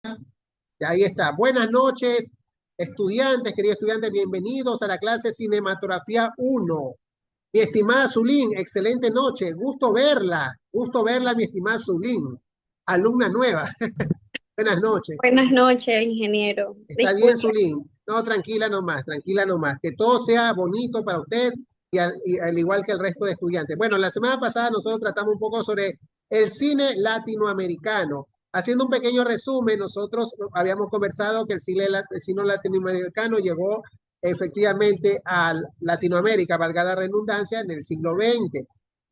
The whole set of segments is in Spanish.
Y ahí está. Buenas noches, estudiantes, queridos estudiantes, bienvenidos a la clase Cinematografía 1. Mi estimada Zulín, excelente noche, gusto verla, mi estimada Zulín, alumna nueva. Buenas noches. Buenas noches, ingeniero. ¿Está bien, Disculpe. Zulín? No, tranquila nomás, que todo sea bonito para usted y al igual que el resto de estudiantes. Bueno, la semana pasada nosotros tratamos un poco sobre el cine latinoamericano. Haciendo un pequeño resumen, nosotros habíamos conversado que el cine latinoamericano llegó efectivamente a Latinoamérica, valga la redundancia, en el siglo XX.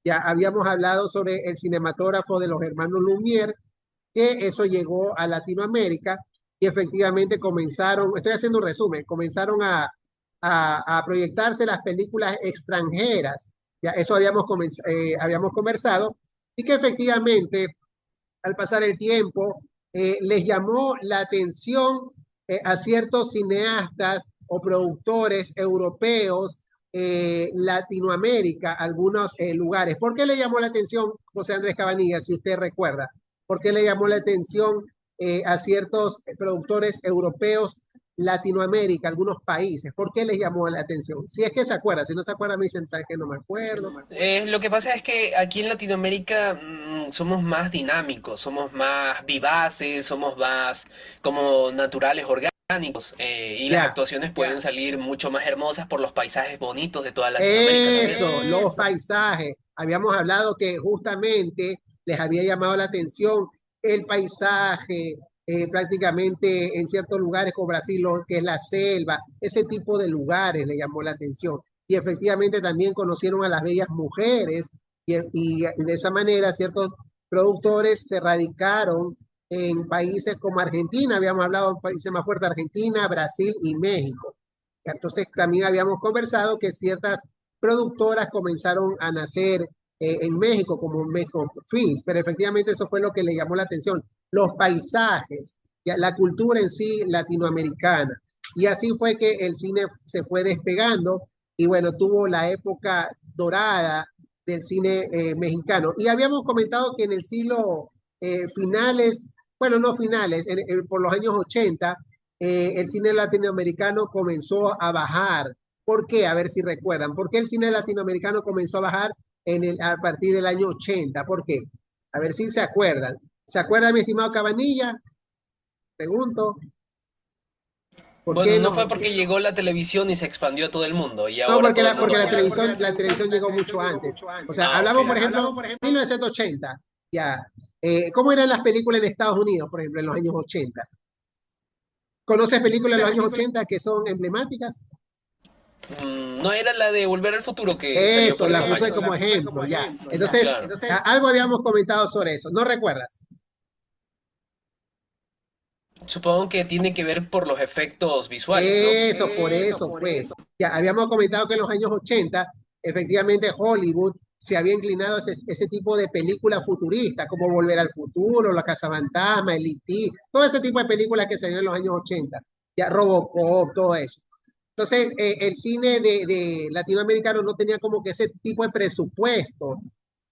Ya habíamos hablado sobre el cinematógrafo de los hermanos Lumière, que eso llegó a Latinoamérica y efectivamente comenzaron, estoy haciendo un resumen, comenzaron a proyectarse las películas extranjeras. Ya eso habíamos conversado y que efectivamente al pasar el tiempo les llamó la atención a ciertos cineastas o productores europeos, Latinoamérica, algunos lugares. ¿Por qué le llamó la atención José Andrés Cabanilla, si usted recuerda? ¿Por qué le llamó la atención a ciertos productores europeos, Latinoamérica, algunos países? ¿Por qué les llamó la atención? Si es que se acuerda, si no se acuerda, me dicen, ¿sabe que no me acuerdo? Lo que pasa es que aquí en Latinoamérica somos más dinámicos, somos más vivaces, somos más como naturales, orgánicos, y las Ya. actuaciones pueden salir mucho más hermosas por los paisajes bonitos de toda Latinoamérica también. Eso, los paisajes. Habíamos hablado que justamente les había llamado la atención el paisaje, prácticamente en ciertos lugares como Brasil, lo que es la selva, ese tipo de lugares le llamó la atención. Y efectivamente también conocieron a las bellas mujeres y de esa manera ciertos productores se radicaron en países como Argentina, habíamos hablado de países más fuertes, Argentina, Brasil y México. Entonces también habíamos conversado que ciertas productoras comenzaron a nacer en México, como México Films, pero efectivamente eso fue lo que le llamó la atención, los paisajes, ya, la cultura en sí latinoamericana. Y así fue que el cine se fue despegando y bueno, tuvo la época dorada del cine mexicano. Y habíamos comentado que en el siglo finales, bueno, no finales, por los años 80, el cine latinoamericano comenzó a bajar. ¿Por qué? A ver si recuerdan. ¿Por qué el cine latinoamericano comenzó a bajar a partir del año 80? ¿Por qué? A ver si se acuerdan. ¿Se acuerda, mi estimado Cabanilla? Pregunto. ¿Por Bueno, qué no no? fue porque llegó la televisión y se expandió a todo el mundo y No, ahora porque todo el la, porque mundo la puede televisión, verlo. la televisión llegó mucho antes. O sea, Ah, ok. hablamos, por ejemplo, 1980. Ya. ¿Cómo eran las películas en Estados Unidos, por ejemplo, en los años 80? ¿Conoces películas de los años 80 que son emblemáticas? No era la de Volver al Futuro que salió Eso, por la esos puse años. como ejemplo, ya. Entonces, Claro. algo habíamos comentado sobre eso. ¿No recuerdas? Supongo que tiene que ver por los efectos visuales, ¿no? Por eso fue. Ya, habíamos comentado que en los años 80, efectivamente, Hollywood se había inclinado a ese tipo de películas futuristas, como Volver al Futuro, La Casa Fantasma, el E.T., todo ese tipo de películas que salieron en los años 80. Ya, Robocop, todo eso. Entonces, el cine de latinoamericano no tenía como que ese tipo de presupuesto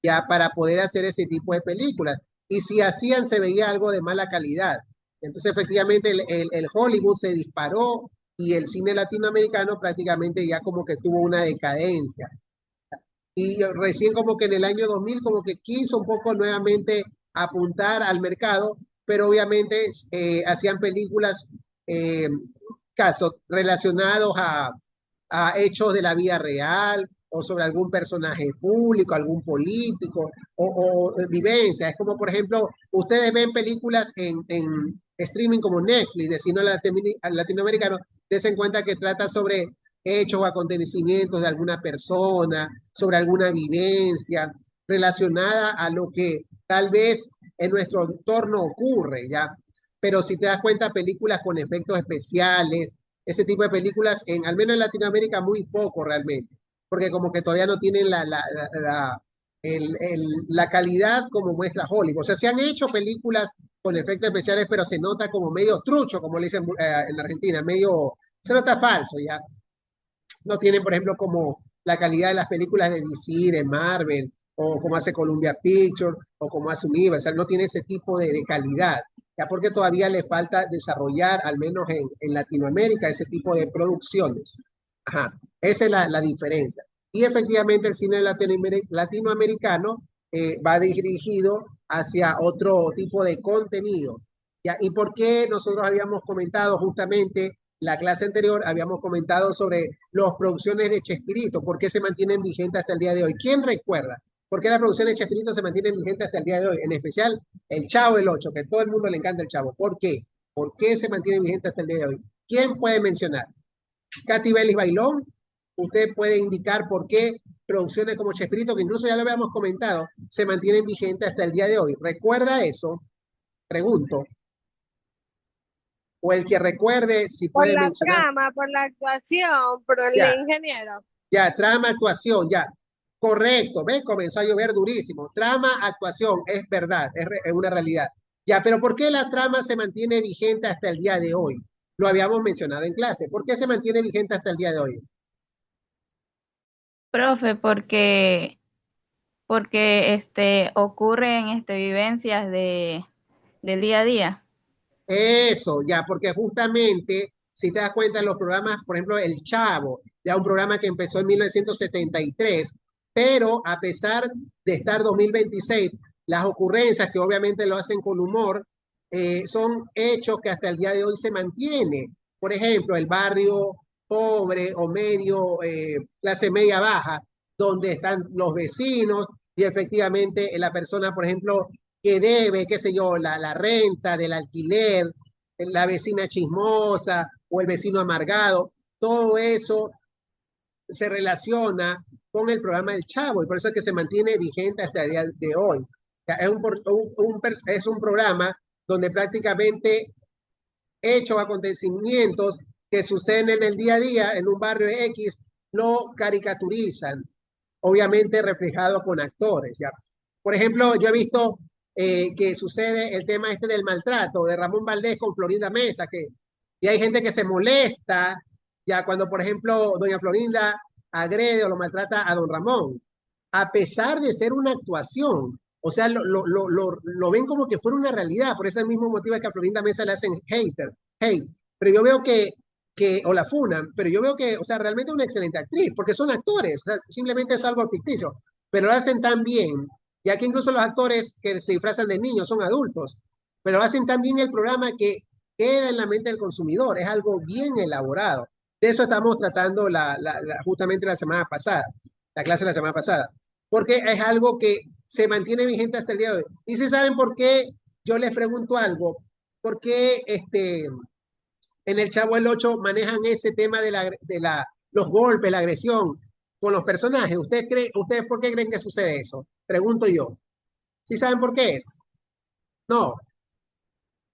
ya para poder hacer ese tipo de películas. Y si hacían, se veía algo de mala calidad. Entonces, efectivamente, el Hollywood se disparó y el cine latinoamericano prácticamente ya como que tuvo una decadencia. Y recién como que en el año 2000 como que quiso un poco nuevamente apuntar al mercado, pero obviamente hacían películas, eh, casos relacionados a hechos de la vida real o sobre algún personaje público, algún político o vivencia. Es como, por ejemplo, ustedes ven películas en streaming como Netflix, de cine latinoamericano, des en cuenta que trata sobre hechos o acontecimientos de alguna persona, sobre alguna vivencia relacionada a lo que tal vez en nuestro entorno ocurre, ¿ya? Pero si te das cuenta, películas con efectos especiales, ese tipo de películas, al menos en Latinoamérica, muy poco realmente, porque como que todavía no tienen la calidad como muestra Hollywood. O sea, se han hecho películas con efectos especiales, pero se nota como medio trucho, como le dicen en Argentina, medio, se nota falso, ¿ya? No tienen, por ejemplo, como la calidad de las películas de DC, de Marvel, o como hace Columbia Pictures, o como hace Universal, no tiene ese tipo de calidad. ya porque todavía le falta desarrollar, al menos en Latinoamérica, ese tipo de producciones. Ajá, esa es la diferencia. Y efectivamente el cine latinoamericano va dirigido hacia otro tipo de contenido. ¿Ya? ¿Y por qué nosotros habíamos comentado justamente la clase anterior, habíamos comentado sobre las producciones de Chespirito, por qué se mantienen vigentes hasta el día de hoy? ¿Quién recuerda por qué las producciones de Chespirito se mantienen vigentes hasta el día de hoy? En especial el Chavo del Ocho, que a todo el mundo le encanta el Chavo. ¿Por qué? ¿Por qué se mantiene vigente hasta el día de hoy? ¿Quién puede mencionar? Katy Belis Bailón, usted puede indicar por qué producciones como Chespirito, que incluso ya lo habíamos comentado, se mantienen vigentes hasta el día de hoy. ¿Recuerda eso? Pregunto. O el que recuerde, si Por puede la mencionar. trama, por la actuación, por el Ya, ingeniero. ya, trama, actuación, ya. Correcto, ¿ves? Comenzó a llover durísimo. Trama, actuación, es verdad, es una realidad. Ya, pero ¿por qué la trama se mantiene vigente hasta el día de hoy? Lo habíamos mencionado en clase. ¿Por qué se mantiene vigente hasta el día de hoy? Profe, porque ocurren vivencias del día a día. Eso, ya, porque justamente, si te das cuenta, los programas, por ejemplo, El Chavo, ya un programa que empezó en 1973, pero a pesar de estar 2026, las ocurrencias que obviamente lo hacen con humor, son hechos que hasta el día de hoy se mantiene. Por ejemplo, el barrio pobre o medio, clase media baja, donde están los vecinos y efectivamente la persona, por ejemplo, que debe, qué sé yo, la renta del alquiler, la vecina chismosa o el vecino amargado, todo eso se relaciona con el programa del Chavo y por eso es que se mantiene vigente hasta el día de hoy. O sea, es un programa donde prácticamente hechos, acontecimientos que suceden en el día a día en un barrio X lo caricaturizan, obviamente reflejado con actores. ¿Ya? Por ejemplo, yo he visto que sucede el tema este del maltrato de Ramón Valdés con Florinda Mesa, que y hay gente que se molesta ya cuando, por ejemplo, doña Florinda agrede o lo maltrata a don Ramón, a pesar de ser una actuación. O sea, lo ven como que fuera una realidad, por ese mismo motivo es que a Florinda Mesa le hacen hate. Pero yo veo o la funan, pero yo veo que, o sea, realmente es una excelente actriz, porque son actores, o sea, simplemente es algo ficticio, pero lo hacen tan bien, ya que incluso los actores que se disfrazan de niños son adultos, pero hacen tan bien el programa que queda en la mente del consumidor, es algo bien elaborado. De eso estamos tratando justamente la semana pasada, la clase de la semana pasada, porque es algo que se mantiene vigente hasta el día de hoy. Y si saben por qué, yo les pregunto algo, ¿por qué en el Chavo el 8 manejan ese tema los golpes, la agresión con los personajes? ¿Ustedes por qué creen que sucede eso? Pregunto yo. ¿Sí saben por qué es? No,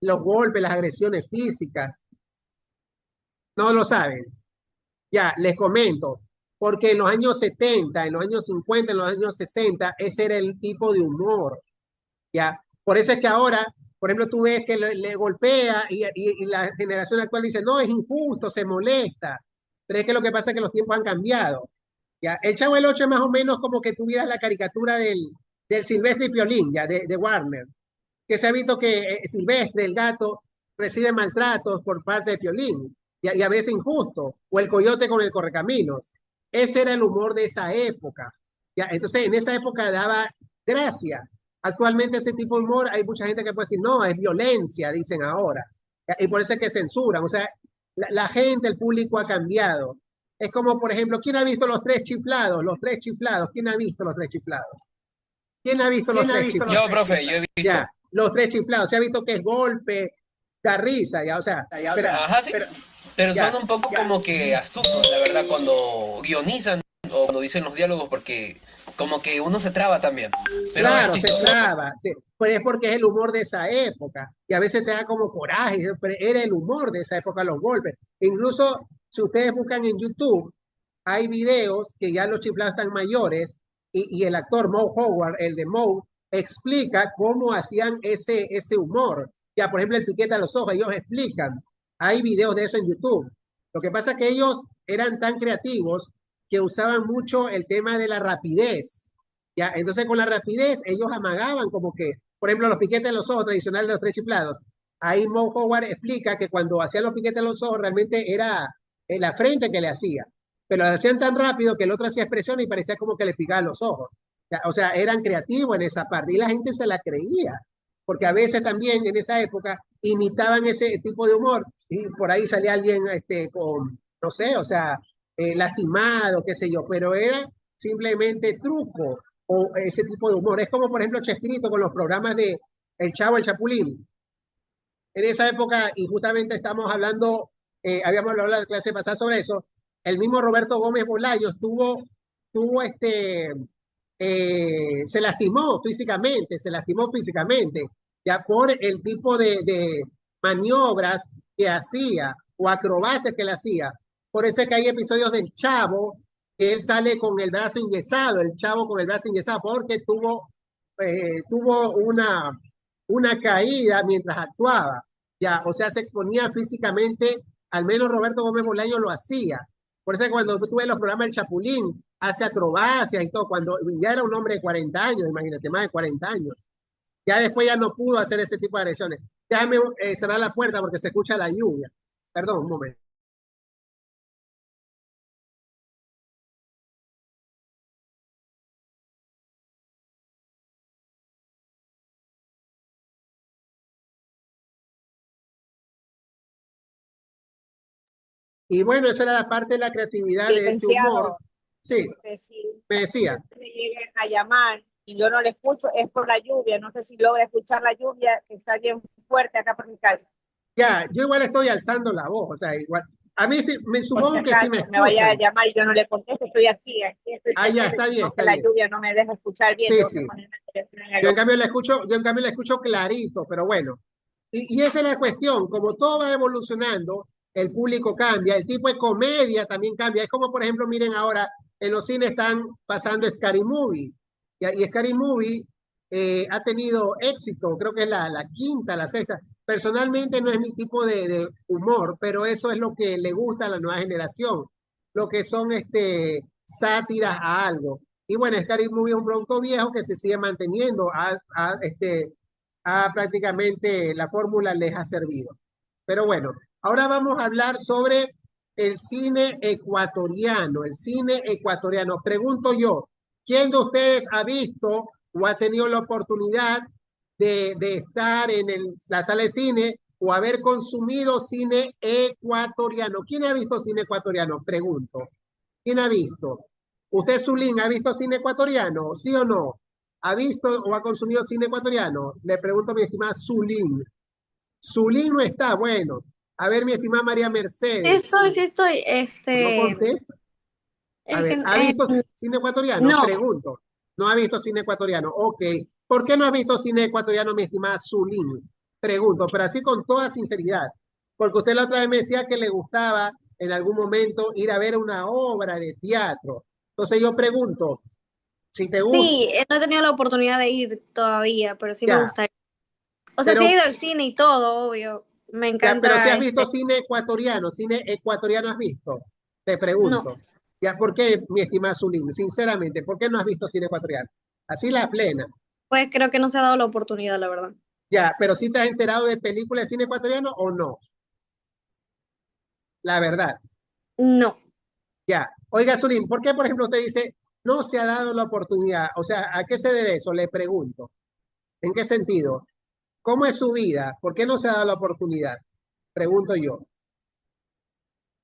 los golpes, las agresiones físicas, no lo saben. Ya, les comento, porque en los años 70, en los años 50, en los años 60, ese era el tipo de humor. Ya, por eso es que ahora, por ejemplo, tú ves que le golpea y la generación actual dice, no, es injusto, se molesta. Pero es que lo que pasa es que los tiempos han cambiado. Ya, el Chavo del 8 es más o menos como que tuvieras la caricatura del Silvestre y Piolín, ya, de Warner, que se ha visto que Silvestre, el gato, recibe maltratos por parte de Piolín, y a veces injusto, o el coyote con el correcaminos. Ese era el humor de esa época. Ya, entonces, en esa época daba gracia. Actualmente ese tipo de humor, hay mucha gente que puede decir, no, es violencia, dicen ahora. Ya, y por eso es que censuran. O sea, la gente, el público ha cambiado. Es como, por ejemplo, ¿quién ha visto los tres chiflados? Los tres chiflados. ¿Quién ha visto los tres chiflados? ¿Quién ha visto los tres chiflados? Yo, profe, yo he visto. Ya, los tres chiflados. Se ha visto que es golpe, da risa, ya, o sea. Ajá, sí. Pero ya, son un poco como que astutos, la verdad, cuando guionizan o cuando dicen los diálogos, porque como que uno se traba también. Pero claro, es se chistoso. traba, sí. Pero es porque es el humor de esa época. Y a veces te da como coraje, pero era el humor de esa época, los golpes. Incluso si ustedes buscan en YouTube, hay videos que ya los chiflados están mayores y el actor Moe Howard, el de Moe, explica cómo hacían ese humor. Ya, por ejemplo, el piquete a los ojos, ellos explican. Hay videos de eso en YouTube. Lo que pasa es que ellos eran tan creativos que usaban mucho el tema de la rapidez. ¿Ya? Entonces, con la rapidez, ellos amagaban como que, por ejemplo, los piquetes de los ojos tradicionales de los tres chiflados. ahí Mo Howard explica que cuando hacían los piquetes en los ojos realmente era en la frente que le hacía, pero lo hacían tan rápido que el otro hacía expresión y parecía como que le picaban los ojos. O sea, eran creativos en esa parte y la gente se la creía, porque a veces también en esa época imitaban ese tipo de humor y por ahí salía alguien con, no sé, o sea, lastimado, qué sé yo, pero era simplemente truco o ese tipo de humor. Es como, por ejemplo, Chespirito con los programas de El Chavo, el Chapulín. En esa época, y justamente estamos hablando, habíamos hablado en la clase pasada sobre eso, el mismo Roberto Gómez Bolaños tuvo se lastimó físicamente, ya por el tipo de maniobras que hacía o acrobacias que le hacía. Por eso es que hay episodios del Chavo que él sale con el brazo enyesado, el Chavo con el brazo enyesado, porque tuvo una caída mientras actuaba, ya, o sea, se exponía físicamente, al menos Roberto Gómez Bolaño lo hacía. Por eso cuando tú ves los programas del Chapulín, hace acrobacias y todo, cuando ya era un hombre de 40 años, imagínate, más de 40 años. Ya después ya no pudo hacer ese tipo de agresiones. Déjame cerrar la puerta porque se escucha la lluvia. Perdón, un momento. Y bueno, esa era la parte de la creatividad de ese humor. Licenciado, Sí, si me decía. me llegan a llamar y yo no le escucho, es por la lluvia. No sé si logra escuchar la lluvia, que está bien fuerte acá por mi casa. Ya, yo igual estoy alzando la voz, o sea, igual. A mí sí, me Por si supongo que sí me acaso me vaya a escuchan. llamar y yo no le contesto, estoy aquí estoy Ah, ya, presente, está bien, sino está que la bien. lluvia no me deja escuchar bien, Sí, tengo sí. que ponerme el teléfono en el Yo en oído. cambio la escucho clarito, pero bueno. Y esa es la cuestión, como todo va evolucionando, el público cambia, el tipo de comedia también cambia. Es como, por ejemplo, miren ahora, en los cines están pasando Scary Movie, y Scary Movie ha tenido éxito, creo que es la quinta, la sexta. Personalmente no es mi tipo de humor, pero eso es lo que le gusta a la nueva generación, lo que son sátiras a algo. Y bueno, Scary Movie es un producto viejo que se sigue manteniendo prácticamente la fórmula les ha servido. Pero bueno, ahora vamos a hablar sobre el cine ecuatoriano, el cine ecuatoriano. Pregunto yo, ¿quién de ustedes ha visto o ha tenido la oportunidad de estar en la sala de cine o haber consumido cine ecuatoriano? ¿Quién ha visto cine ecuatoriano? Pregunto. ¿Quién ha visto? ¿Usted, Zulín, ha visto cine ecuatoriano? ¿Sí o no? ¿Ha visto o ha consumido cine ecuatoriano? Le pregunto a mi estimada Zulín. Zulín no está, bueno. A ver, mi estimada María Mercedes. Sí estoy, No contesta. A es ver, que, ¿ha visto cine ecuatoriano? no, Pregunto. No ha visto cine ecuatoriano. Ok. ¿Por qué no ha visto cine ecuatoriano, mi estimada Zulín? Pregunto, pero así con toda sinceridad. Porque usted la otra vez me decía que le gustaba en algún momento ir a ver una obra de teatro. Entonces yo pregunto, si te gusta, sí, no he tenido la oportunidad de ir todavía, pero sí me ya, gustaría. O sea, sí he pero ido al cine y todo, obvio. Me ya, pero si encanta has visto cine ecuatoriano has visto, te no, pregunto. Ya, ¿por qué, mi estimada Zulín? Sinceramente, ¿por qué no has visto cine ecuatoriano? Así la plena. pues creo que no se ha dado la oportunidad, la verdad. Ya, pero si te has enterado de películas de cine ecuatoriano o no, la verdad. No, Ya. Oiga, Zulín, ¿por qué, por ejemplo, usted dice no se ha dado la oportunidad? O sea, ¿a qué se debe eso? Le pregunto. ¿En qué sentido? ¿Cómo es su vida? ¿Por qué no se ha dado la oportunidad? Pregunto yo.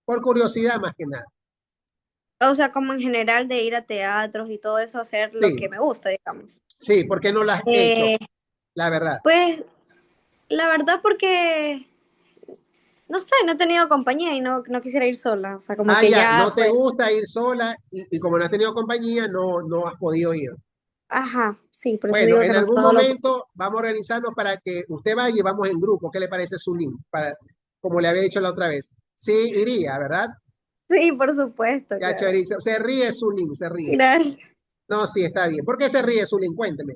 Por curiosidad más que nada. o sea, como en general de ir a teatros y todo eso, hacer lo Sí, que me gusta, digamos. sí, ¿por qué no lo has hecho? Eh, La verdad. pues la verdad porque, no sé, no he tenido compañía y no quisiera ir sola, o sea, como Ah, que ya, ya, no te pues, gusta ir sola y como no has tenido compañía, no has podido ir. ajá, sí, por eso Bueno, digo que en no se algún ha dado la oportunidad. momento vamos a organizarnos para que usted vaya y vamos en grupo. ¿Qué le parece su link? Como le había dicho la otra vez. Sí, iría, ¿verdad? Sí, por supuesto, Ya, claro. chévere. Se ríe su link, se ríe. Gracias. No, sí, está bien. ¿Por qué se ríe su link? Cuénteme.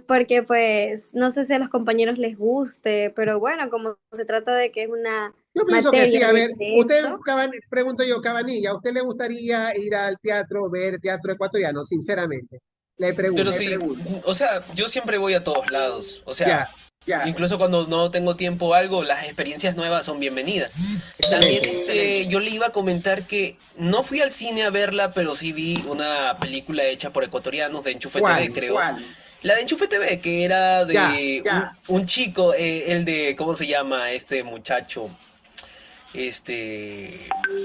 Porque pues no sé si a los compañeros les guste, pero bueno, como se trata de que es una Yo pienso que sí. materia A ver, de usted, esto, pregunto yo, Cabanilla, ¿a usted le gustaría ir al teatro, ver teatro ecuatoriano? Sinceramente. Le Pero pregunto. sí, o sea, yo siempre voy a todos lados. O sea, Ya. Ya, Incluso cuando no tengo tiempo o algo, las experiencias nuevas son bienvenidas. También excelente. yo le iba a comentar que no fui al cine a verla, pero sí vi una película hecha por ecuatorianos de Enchufe TV, ¿Cuál? creo. La de Enchufe TV, que era Ya, de un chico, el de, ¿cómo se llama este muchacho?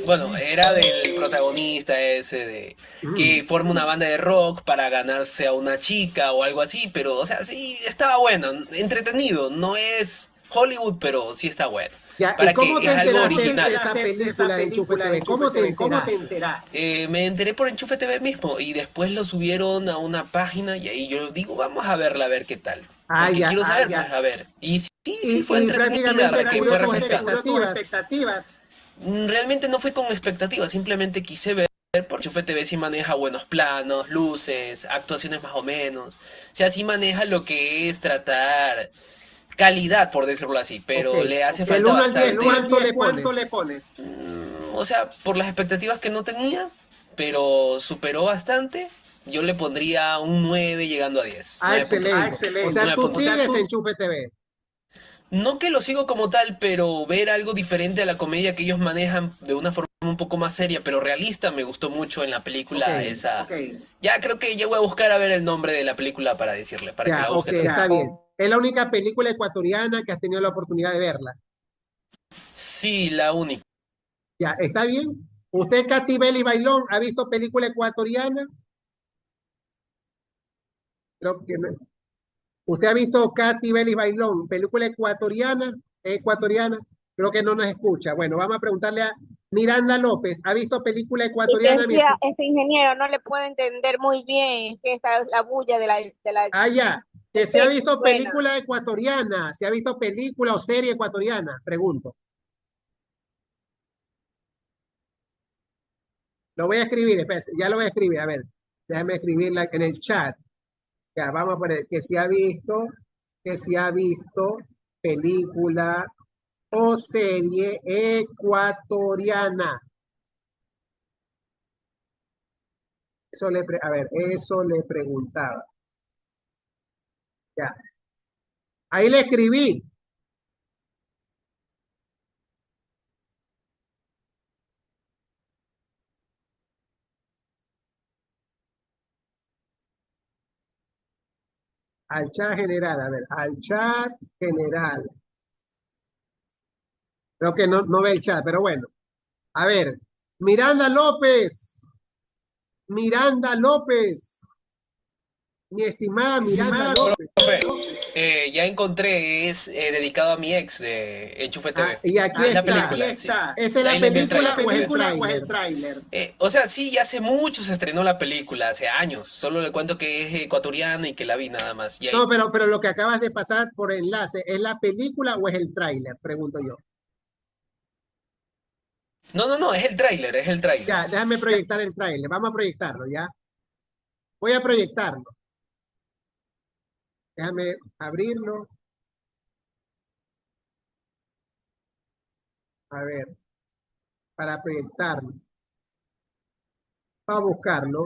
Bueno, era del protagonista ese de que mm, forma una banda de rock para ganarse a una chica o algo así, pero o sea, sí estaba bueno, entretenido, no es Hollywood, pero sí está bueno. ya. ¿Y Para cómo que te es algo enteraste de original. esa película de Enchufe TV? ¿Cómo te enteraste? Me enteré por Enchufe TV mismo y después lo subieron a una página y ahí yo digo, vamos a verla a ver qué tal. Ah, Porque ya. quiero saber, pues, a ver. Y sí fue Y entretenida, prácticamente que fue cumplió tus refrescante. expectativas. Realmente no fue con expectativas, simplemente quise ver porque Enchufe TV sí maneja buenos planos, luces, actuaciones más o menos. O sea, sí maneja lo que es tratar calidad, por decirlo así, Ok. pero le hace Del falta 1 al 10, bastante. ¿cuánto le pones? O sea, por las expectativas que no tenía, pero superó bastante, yo le pondría un 9 llegando a 10. Ah, 9.5. excelente. O sea, tú 9.5. sigues Enchufe TV. No que lo sigo como tal, pero ver algo diferente a la comedia que ellos manejan de una forma un poco más seria, pero realista, me gustó mucho en la Ok, película esa. Ya creo que ya voy a buscar a ver el nombre de la película para decirle, para que ya, la ok, busque también. está bien. Es la única película ecuatoriana que has tenido la oportunidad de verla. Sí, la única. Ya, ¿está bien? ¿Usted, Katy Belly Bailón, ha visto película ecuatoriana? Creo que no. ¿Usted ha visto Katy Belly Bailón, película ecuatoriana? Ecuatoriana. Creo que no nos escucha. Bueno, vamos a preguntarle a Miranda López. ¿Ha visto película Y te ecuatoriana? decía, este ingeniero no le puede entender muy bien, es que esta es la bulla de la Ah, ya. Que se ha especie visto buena. película ecuatoriana. ¿Se ha visto película o serie ecuatoriana? Pregunto. Lo voy a escribir, espérese, ya lo voy a escribir. A ver, déjame escribirla en el chat. Ya, vamos a poner que se ha visto película o serie ecuatoriana. A ver, eso le preguntaba. Ya. Ahí le escribí. Al chat general, a ver, al chat general. Creo que no ve el chat, pero bueno. A ver, Miranda López, Miranda López, mi estimada Miranda López. Profe, ya encontré, es dedicado a mi ex de Enchufe Ah, TV. y aquí Es la está. película, sí. ¿Esta es la Ahí le envié el película tráiler o para es que el vean. tráiler? O sea, sí, ya hace mucho se estrenó la película, hace años. Solo le cuento que es ecuatoriana y que la vi nada más. Y No, ahí. pero lo que acabas de pasar por enlace, ¿es la película o es el tráiler? Pregunto yo. No, es el tráiler, es el tráiler. Ya, déjame proyectar el tráiler. Vamos a proyectarlo, ¿ya? Voy a proyectarlo. Déjame abrirlo. A ver, para proyectarlo. Vamos a buscarlo.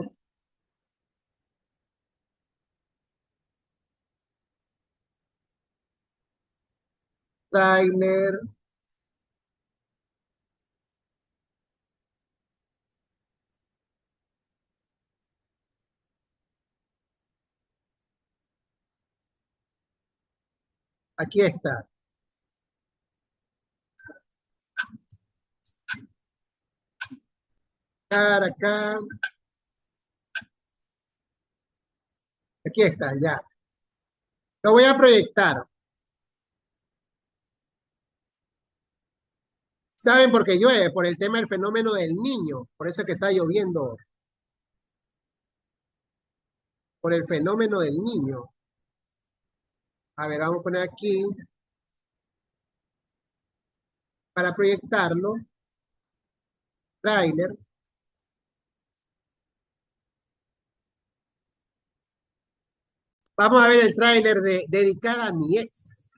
Tráiler. Aquí está. Acá. Aquí está, ya. Lo voy a proyectar. ¿Saben por qué llueve? Por el tema del fenómeno del niño. Por eso es que está lloviendo. Por el fenómeno del niño. A ver, vamos a poner aquí para proyectarlo. Tráiler. Vamos a ver el tráiler de Dedicada a mi ex.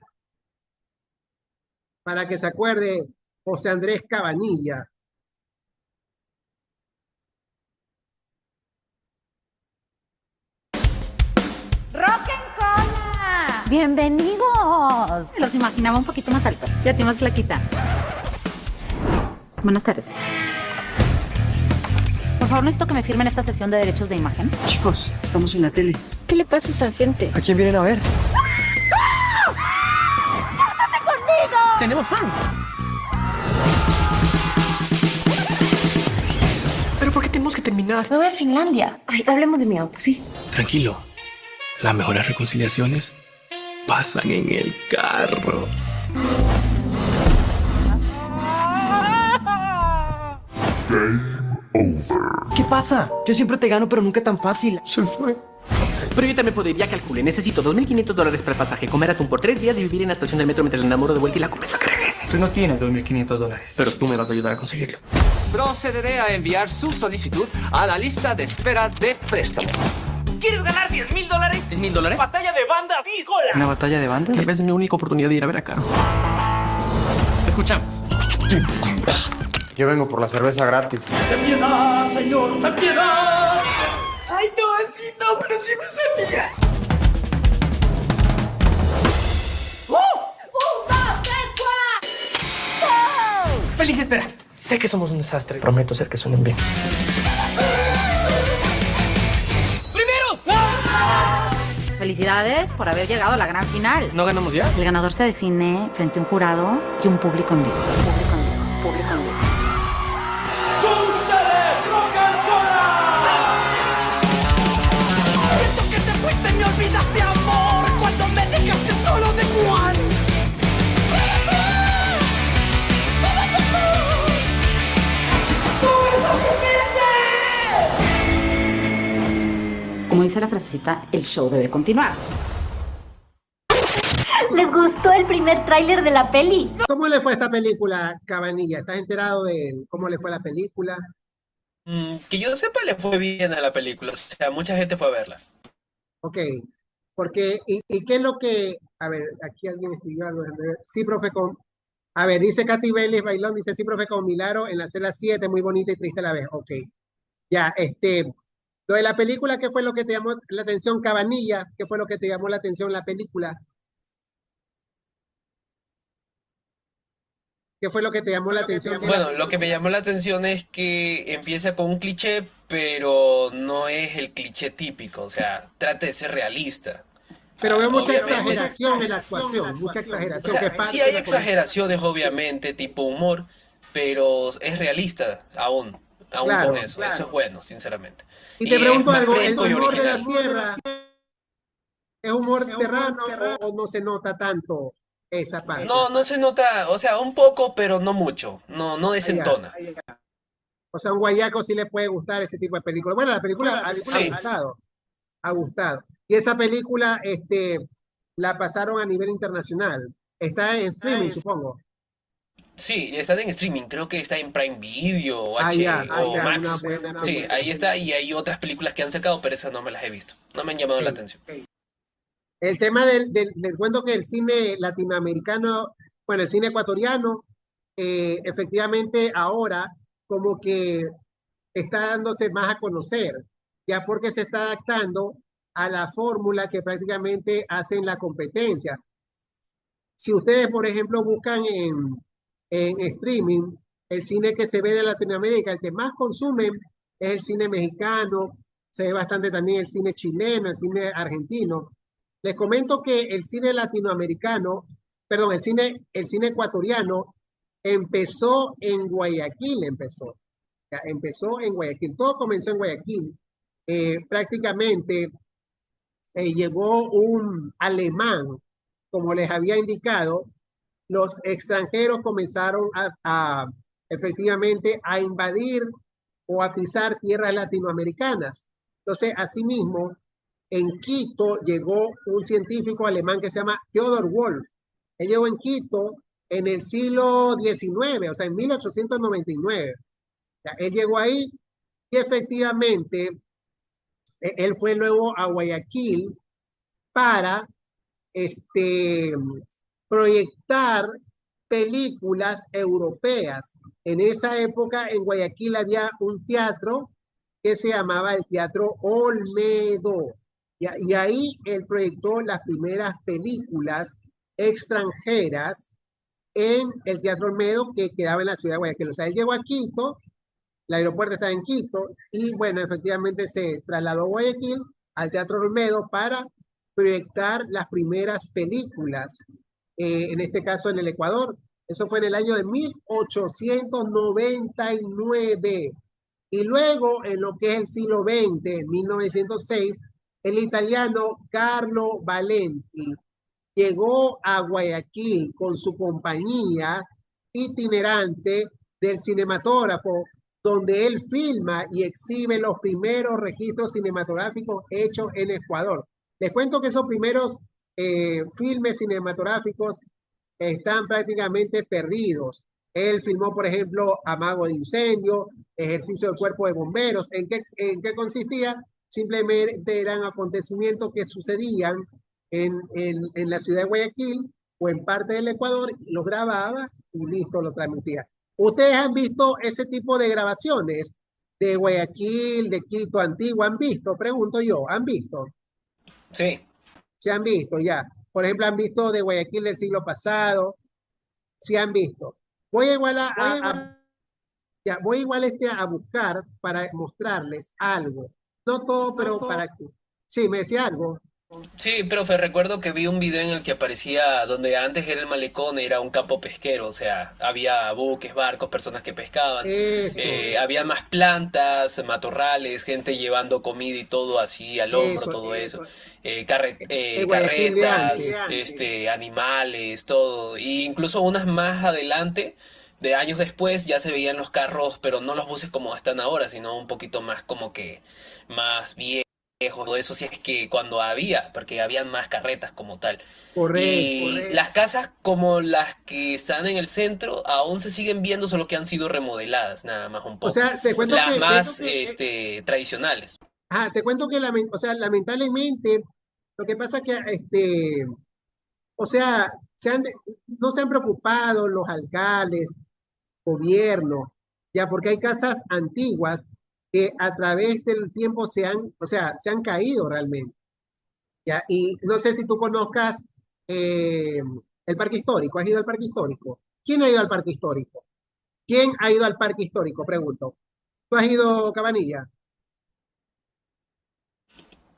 Para que se acuerde José Andrés Cabanilla. Rock en cola. ¡Bienvenidos! Los imaginaba un poquito más altos. Ya te más flaquita. Buenas tardes. Por favor, necesito que me firmen esta sesión de derechos de imagen. Chicos, estamos en la tele. ¿Qué le pasa a esa gente? ¿A quién vienen a ver? ¡Cásate conmigo! ¡Tenemos fans! ¿Pero por qué tenemos que terminar? Me voy a Finlandia. Ay, hablemos de mi auto, ¿sí? Tranquilo, las mejores reconciliaciones pasan en el carro. ¿Qué pasa? Yo siempre te gano, pero nunca tan fácil. Se fue. Pero yo también podría calcular. Necesito $2.500 para el pasaje, comer atún por 3 días y vivir en la estación del metro mientras la enamoro de vuelta y la convenzo a que regrese. Tú no tienes $2.500, pero tú me vas a ayudar a conseguirlo. Procederé a enviar su solicitud a la lista de espera de préstamos. ¿Quieres ganar $10.000? ¿$10.000? Batalla de bandas y cola. ¿Una batalla de bandas? Tal vez es mi única oportunidad de ir a ver a Caro. Escuchamos. Yo vengo por la cerveza gratis. ¡Ten piedad, señor! ¡Ten piedad! ¡Ay, no! Así no, pero sí me salía. ¡Feliz espera! Sé que somos un desastre. Prometo ser que suenen bien. Felicidades por haber llegado a la gran final. ¿No ganamos ya? El ganador se define frente a un jurado y un público en vivo. Público en vivo. Público en vivo. Siento que te fuiste y me olvidaste, amor, cuando me dejaste solo de Juan. Como dice la frasecita, el show debe continuar. ¿Les gustó el primer tráiler de la peli? ¿Cómo le fue a esta película, Cabanilla? ¿Estás enterado de cómo le fue a la película? Que yo sepa, le fue bien a la película. O sea, mucha gente fue a verla. Ok, porque, ¿y qué es lo que, a ver, aquí alguien escribió algo, déjame ver. Sí, profe, a ver, dice Katy Bailey Bailón, dice, sí, profe, con Milagro en la celda 7, muy bonita y triste a la vez. Ok, ya, lo de la película, ¿qué fue lo que te llamó la atención, Cabanilla? ¿Qué fue lo que te llamó la atención la película? ¿Qué fue lo que te llamó la atención? Bueno, lo que me llamó la atención es que empieza con un cliché, pero no es el cliché típico. O sea, trata de ser realista. Pero veo mucha Obviamente. exageración en la actuación, mucha O exageración. sea, que parte sí de hay la exageraciones, obviamente, tipo humor, pero es realista aún Claro, con eso. claro. Eso es bueno, sinceramente. Y te es pregunto más algo, ¿el fresco y humor de la original. sierra es humor serrano o no se nota tanto esa parte? No, no se nota, o sea, un poco, pero no mucho. No desentona. O sea, a un guayaco sí le puede gustar ese tipo de películas. Bueno, la película ha Sí. gustado, ha gustado. Y esa película, la pasaron a nivel internacional. Está en streaming, supongo. Sí, están en streaming, creo que está en Prime Video o Ah, ya, o ya, Max. una buena Sí, película. ahí está, y hay otras películas que han sacado, pero esas no me las he visto. No me han llamado la atención. El tema les cuento que el cine latinoamericano, bueno, el cine ecuatoriano, efectivamente ahora como que está dándose más a conocer, ya porque se está adaptando a la fórmula que prácticamente hacen la competencia. Si ustedes, por ejemplo, buscan en streaming el cine que se ve de Latinoamérica, el que más consumen es el cine mexicano, se ve bastante también el cine chileno, el cine argentino. Les comento que el cine latinoamericano, perdón, el cine ecuatoriano empezó en Guayaquil, empezó en Guayaquil, todo comenzó en Guayaquil. Prácticamente llegó un alemán, como les había indicado, los extranjeros comenzaron efectivamente a invadir o a pisar tierras latinoamericanas. Entonces, asimismo, en Quito llegó un científico alemán que se llama Theodor Wolff. Él llegó en Quito en el siglo XIX, o sea, en 1899. O sea, él llegó ahí y efectivamente él fue luego a Guayaquil para proyectar películas europeas. En esa época en Guayaquil había un teatro que se llamaba el Teatro Olmedo. Y ahí él proyectó las primeras películas extranjeras en el Teatro Olmedo que quedaba en la ciudad de Guayaquil. O sea, él llegó a Quito, el aeropuerto estaba en Quito, y bueno, efectivamente se trasladó a Guayaquil al Teatro Olmedo para proyectar las primeras películas, en este caso en el Ecuador. Eso fue en el año de 1899. Y luego, en lo que es el siglo XX, en 1906, el italiano Carlo Valenti llegó a Guayaquil con su compañía itinerante del cinematógrafo, donde él filma y exhibe los primeros registros cinematográficos hechos en Ecuador. Les cuento que esos primeros filmes cinematográficos están prácticamente perdidos. Él filmó, por ejemplo, Amago de Incendio, Ejercicio del Cuerpo de Bomberos. ¿En qué consistía? Simplemente eran acontecimientos que sucedían en la ciudad de Guayaquil o en parte del Ecuador, los grababa y listo, lo transmitía. ¿Ustedes han visto ese tipo de grabaciones de Guayaquil, de Quito, Antigua? ¿Han visto? Pregunto yo, ¿han visto? Sí. Se han visto, ya. Por ejemplo, ¿han visto de Guayaquil del siglo pasado? Sí han visto. Voy igual voy igual a buscar para mostrarles algo. No todo, pero para que... Sí, me decía algo. Sí, profe, recuerdo que vi un video en el que aparecía donde antes era el malecón, era un campo pesquero, o sea, había buques, barcos, personas que pescaban, había más plantas, matorrales, gente llevando comida y todo así al hombro, todo eso, carretas, animales, todo, e incluso unas más adelante, de años después, ya se veían los carros, pero no los buses como están ahora, sino un poquito más como que más viejos, todo eso, si es que cuando había, porque habían más carretas como tal. Y las casas como las que están en el centro aún se siguen viendo, solo que han sido remodeladas, nada más un poco. O sea, te cuento las que... más tradicionales. Te cuento que o sea, lamentablemente lo que pasa es que, o sea, no se han preocupado los alcaldes, gobierno, ya porque hay casas antiguas que a través del tiempo o sea, se han caído realmente. ¿Ya? Y no sé si tú conozcas el parque histórico. ¿Has ido al parque histórico? ¿Quién ha ido al parque histórico? ¿Quién ha ido al parque histórico? Pregunto. ¿Tú has ido, Cabanilla?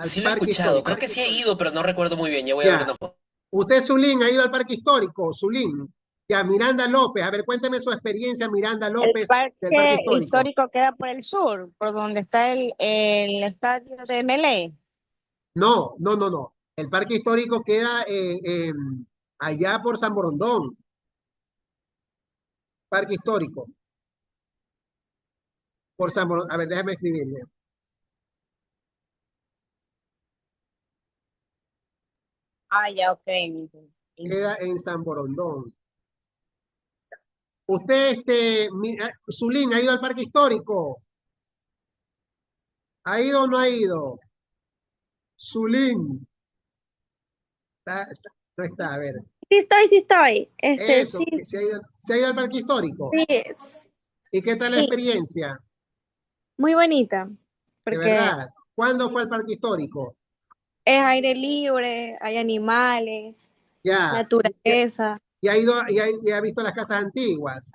Sí lo he escuchado, creo que sí he ido, pero no recuerdo muy bien, ya voy a ver una foto. Usted, Zulín, ha ido al parque histórico, Zulín. Ya, Miranda López, a ver, cuénteme su experiencia, Miranda López, del parque histórico. Histórico queda por el sur, por donde está el estadio de Melé. No. El parque histórico queda allá por San Borondón. Parque histórico. Por San Borondón. A ver, déjame escribirle. Ya, ok. Queda en San Borondón. Usted, Zulín, ¿ha ido al parque histórico? ¿Ha ido o no ha ido? Zulín. No está, a ver. Sí estoy. Eso, Sí, ¿se ha ido al parque histórico? sí, ¿Y qué tal la experiencia? muy bonita, De porque verdad. ¿Cuándo fue al parque histórico? es aire libre, hay animales, Ya. naturaleza. ¿Y ha visto las casas antiguas?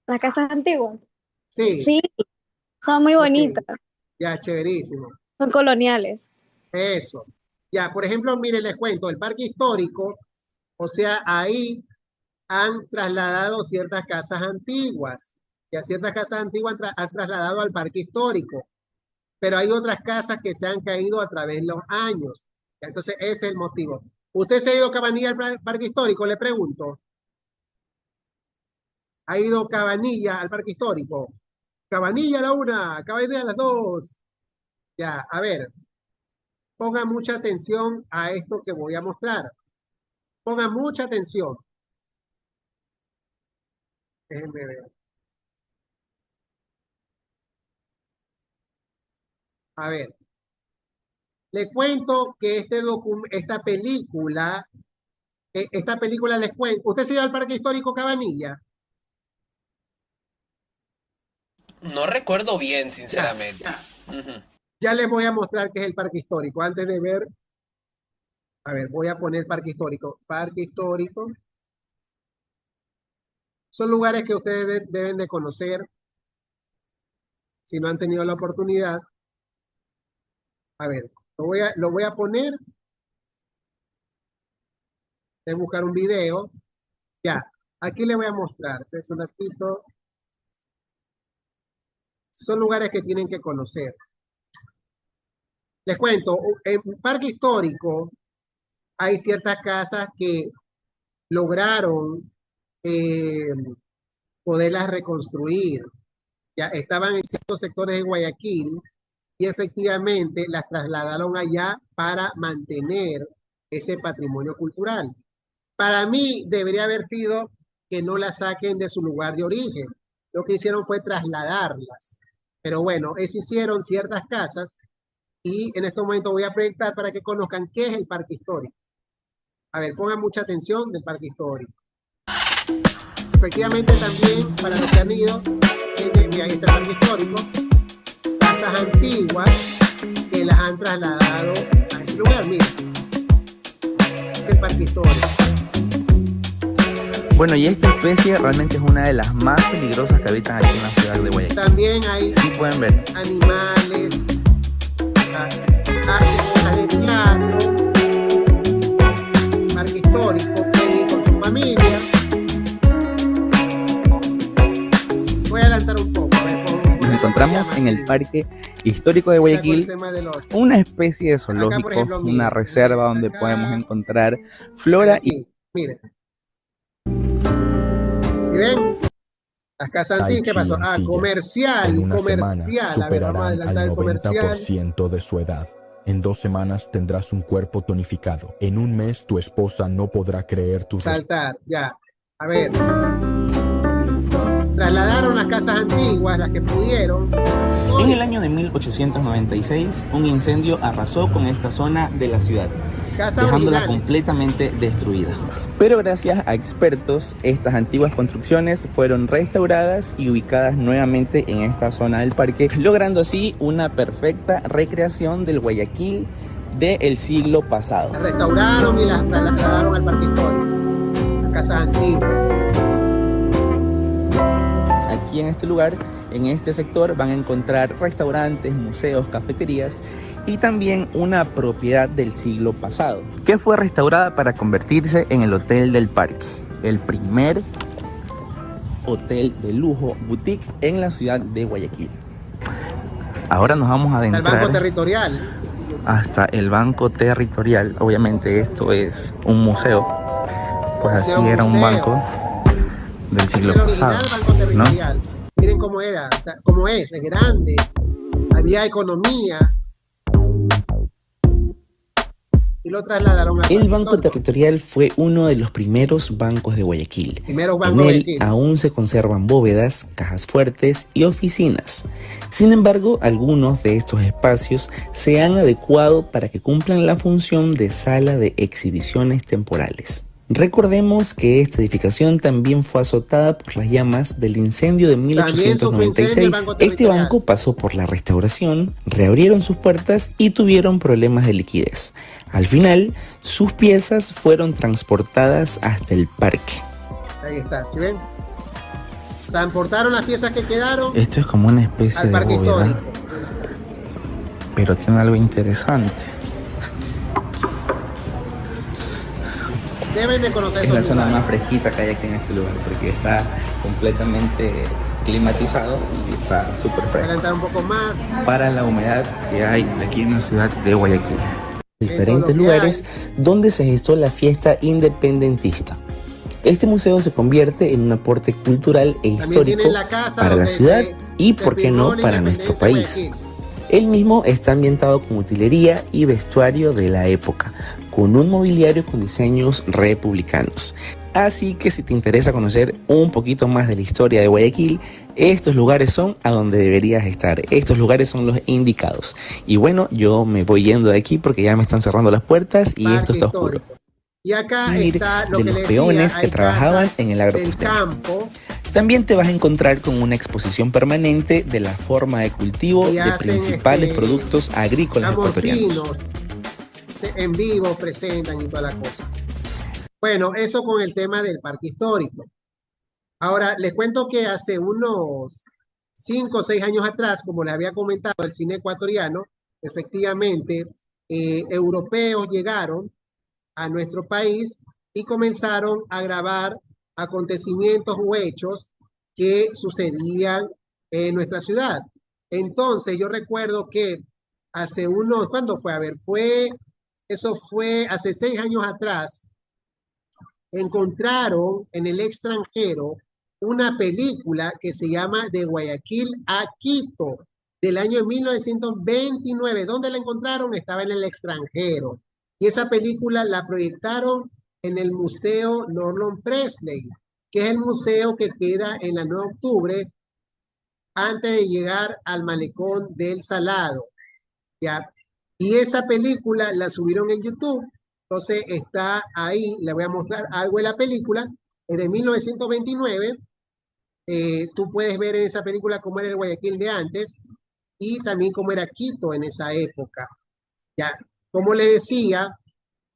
Las casas antiguas. Sí. Sí, son muy bonitas, Ya, chéverísimo. son coloniales. Eso. Ya, por ejemplo, mire, les cuento, el parque histórico, o sea, ahí han trasladado ciertas casas antiguas. Ya ciertas casas antiguas han trasladado al parque histórico. Pero hay otras casas que se han caído a través de los años. Entonces, ese es el motivo. ¿Usted se ha ido, Cabanilla, al parque histórico? Le pregunto. ¿Ha ido Cabanilla al parque histórico? Cabanilla a la 1, Cabanilla a las 2. Ya, a ver. Pongan mucha atención a esto que voy a mostrar. Pongan mucha atención. Déjenme ver. A ver. Le cuento que esta película les cuento. ¿Usted se ha ido al parque histórico Cabanilla? No recuerdo bien, sinceramente. Ya les voy a mostrar qué es el parque histórico antes de ver A ver, voy a poner parque histórico. Parque histórico. Son lugares que ustedes deben de conocer si no han tenido la oportunidad. A ver, lo voy a poner. Voy a buscar un video. Ya, aquí le voy a mostrar. Es un ratito. Son lugares que tienen que conocer. Les cuento, en un parque histórico hay ciertas casas que lograron poderlas reconstruir. Ya estaban en ciertos sectores de Guayaquil y efectivamente las trasladaron allá para mantener ese patrimonio cultural. Para mí debería haber sido que no las saquen de su lugar de origen. Lo que hicieron fue trasladarlas. Pero bueno, eso hicieron ciertas casas y en este momento voy a proyectar para que conozcan qué es el parque histórico. A ver, pongan mucha atención del parque histórico. Efectivamente también para los que han ido, ahí está el parque histórico, casas antiguas que las han trasladado a ese lugar. Mira, el parque histórico. Bueno, y esta especie realmente es una de las más peligrosas que habitan aquí en la ciudad de Guayaquil. También hay pueden ver animales, hace cosas de teatro, parque histórico, pueden ir con su familia. Voy a adelantar un poco. Nos encontramos en el Parque Histórico de Guayaquil, una especie de zoológico, por ejemplo, una reserva donde podemos encontrar flora y... Miren. ¿Y ven? Las casas antiguas, ¿qué pasó? Ah, comercial, en una comercial. semana A ver, vamos a superarán adelantar al el comercial. 90% de su edad. En 2 semanas tendrás un cuerpo tonificado. En un mes tu esposa no podrá creer tus... Saltar, ya. A ver. Trasladaron las casas antiguas, las que pudieron. En el año de 1896, un incendio arrasó con esta zona de la ciudad, dejándola completamente destruida. Pero gracias a expertos, estas antiguas construcciones fueron restauradas y ubicadas nuevamente en esta zona del parque, logrando así una perfecta recreación del Guayaquil del siglo pasado. Las restauraron y las trasladaron al parque histórico, las casas antiguas. Aquí en este lugar, en este sector, van a encontrar restaurantes, museos, cafeterías y también una propiedad del siglo pasado, que fue restaurada para convertirse en el hotel del parque, el primer hotel de lujo boutique en la ciudad de Guayaquil. Ahora nos vamos a adentrar al Banco Territorial. Hasta el Banco Territorial. Obviamente esto es un museo, pues así era un banco del siglo pasado, ¿no? Miren cómo era, o sea, cómo es grande, había economía. Y lo trasladaron al El Banco Territorial fue uno de los primeros bancos de Guayaquil. En él aún se conservan bóvedas, cajas fuertes y oficinas. Sin embargo, algunos de estos espacios se han adecuado para que cumplan la función de sala de exhibiciones temporales. Recordemos que esta edificación también fue azotada por las llamas del incendio de 1896. Este banco pasó por la restauración, reabrieron sus puertas y tuvieron problemas de liquidez. Al final, sus piezas fueron transportadas hasta el parque. Ahí está, ¿sí ven? Transportaron las piezas que quedaron. Esto es como una especie de parque bóveda, histórico. pero tiene algo interesante. Deben de conocer. Es la zona más fresquita que hay aquí en este lugar, porque está completamente climatizado y está súper fresco. Adelantar un poco más. Para la humedad que hay aquí en la ciudad de Guayaquil. Diferentes lugares donde se gestó la fiesta independentista. Este museo se convierte en un aporte cultural e histórico para la ciudad y, por qué no, para nuestro país. El mismo está ambientado con utilería y vestuario de la época, con un mobiliario con diseños republicanos. Así que si te interesa conocer un poquito más de la historia de Guayaquil, estos lugares son a donde deberías estar. Estos lugares son los indicados. Y bueno, yo me voy yendo de aquí porque ya me están cerrando las puertas y esto está oscuro. Y acá está lo de que los les peones decía, que trabajaban en el agrocostero. También te vas a encontrar con una exposición permanente de la forma de cultivo de principales productos agrícolas ecuatorianos. En vivo presentan y toda la cosa. Bueno, eso con el tema del parque histórico. Ahora, les cuento que hace unos 5 o 6 años atrás, como les había comentado, el cine ecuatoriano, efectivamente, europeos llegaron a nuestro país y comenzaron a grabar acontecimientos o hechos que sucedían en nuestra ciudad. Entonces, yo recuerdo que hace unos, ¿cuándo fue? A ver, eso fue hace 6 años atrás, encontraron en el extranjero una película que se llama De Guayaquil a Quito, del año 1929. ¿Dónde la encontraron? Estaba en el extranjero. Y esa película la proyectaron en el Museo Norman Presley, que es el museo que queda en la 9 de octubre, antes de llegar al malecón del Salado, ¿ya? Y esa película la subieron en YouTube, entonces está ahí, le voy a mostrar algo de la película, es de 1929, tú puedes ver en esa película cómo era el Guayaquil de antes, y también cómo era Quito en esa época, ¿ya? Como le decía,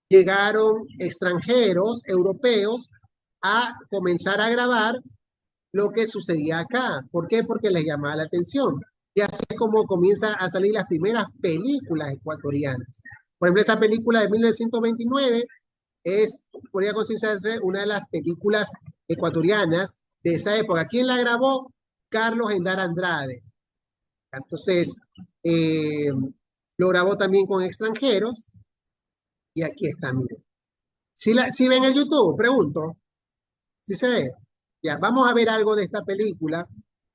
llegaron extranjeros, europeos, a comenzar a grabar lo que sucedía acá. ¿Por qué? Porque les llamaba la atención. Y así es como comienzan a salir las primeras películas ecuatorianas. Por ejemplo, esta película de 1929 podría considerarse una de las películas ecuatorianas de esa época. ¿Quién la grabó? Carlos Endara Andrade. Entonces, lo grabó también con extranjeros. Y aquí está, miren. ¿Sí ven el YouTube? Pregunto. ¿Sí se ve? Ya, vamos a ver algo de esta película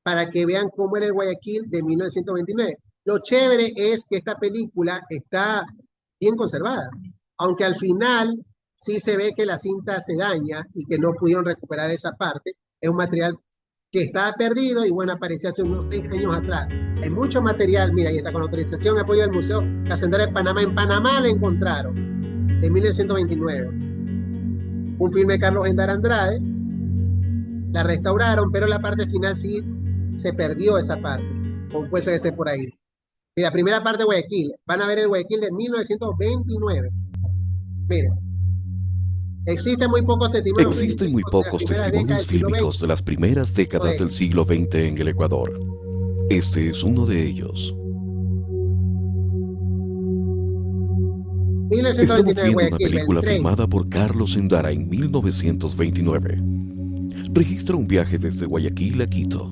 para que vean cómo era el Guayaquil de 1929. Lo chévere es que esta película está bien conservada, aunque al final sí se ve que la cinta se daña y que no pudieron recuperar esa parte. Es un material que estaba perdido y bueno, apareció hace unos 6 años atrás. Hay mucho material, mira, y está con autorización, apoyo del Museo Casandara de Panamá. En Panamá la encontraron, de 1929. Un filme de Carlos Endara Andrade. La restauraron, pero la parte final sí se perdió esa parte. O puede ser que esté por ahí. Mira, primera parte de Guayaquil. Van a ver el Guayaquil de 1929. Miren. Existen muy pocos testimonios. Existen muy pocos testimonios fílmicos de las primeras décadas del siglo XX en el Ecuador. Este es uno de ellos. Estamos viendo una película filmada por Carlos Endara en 1929. Registra un viaje desde Guayaquil a Quito.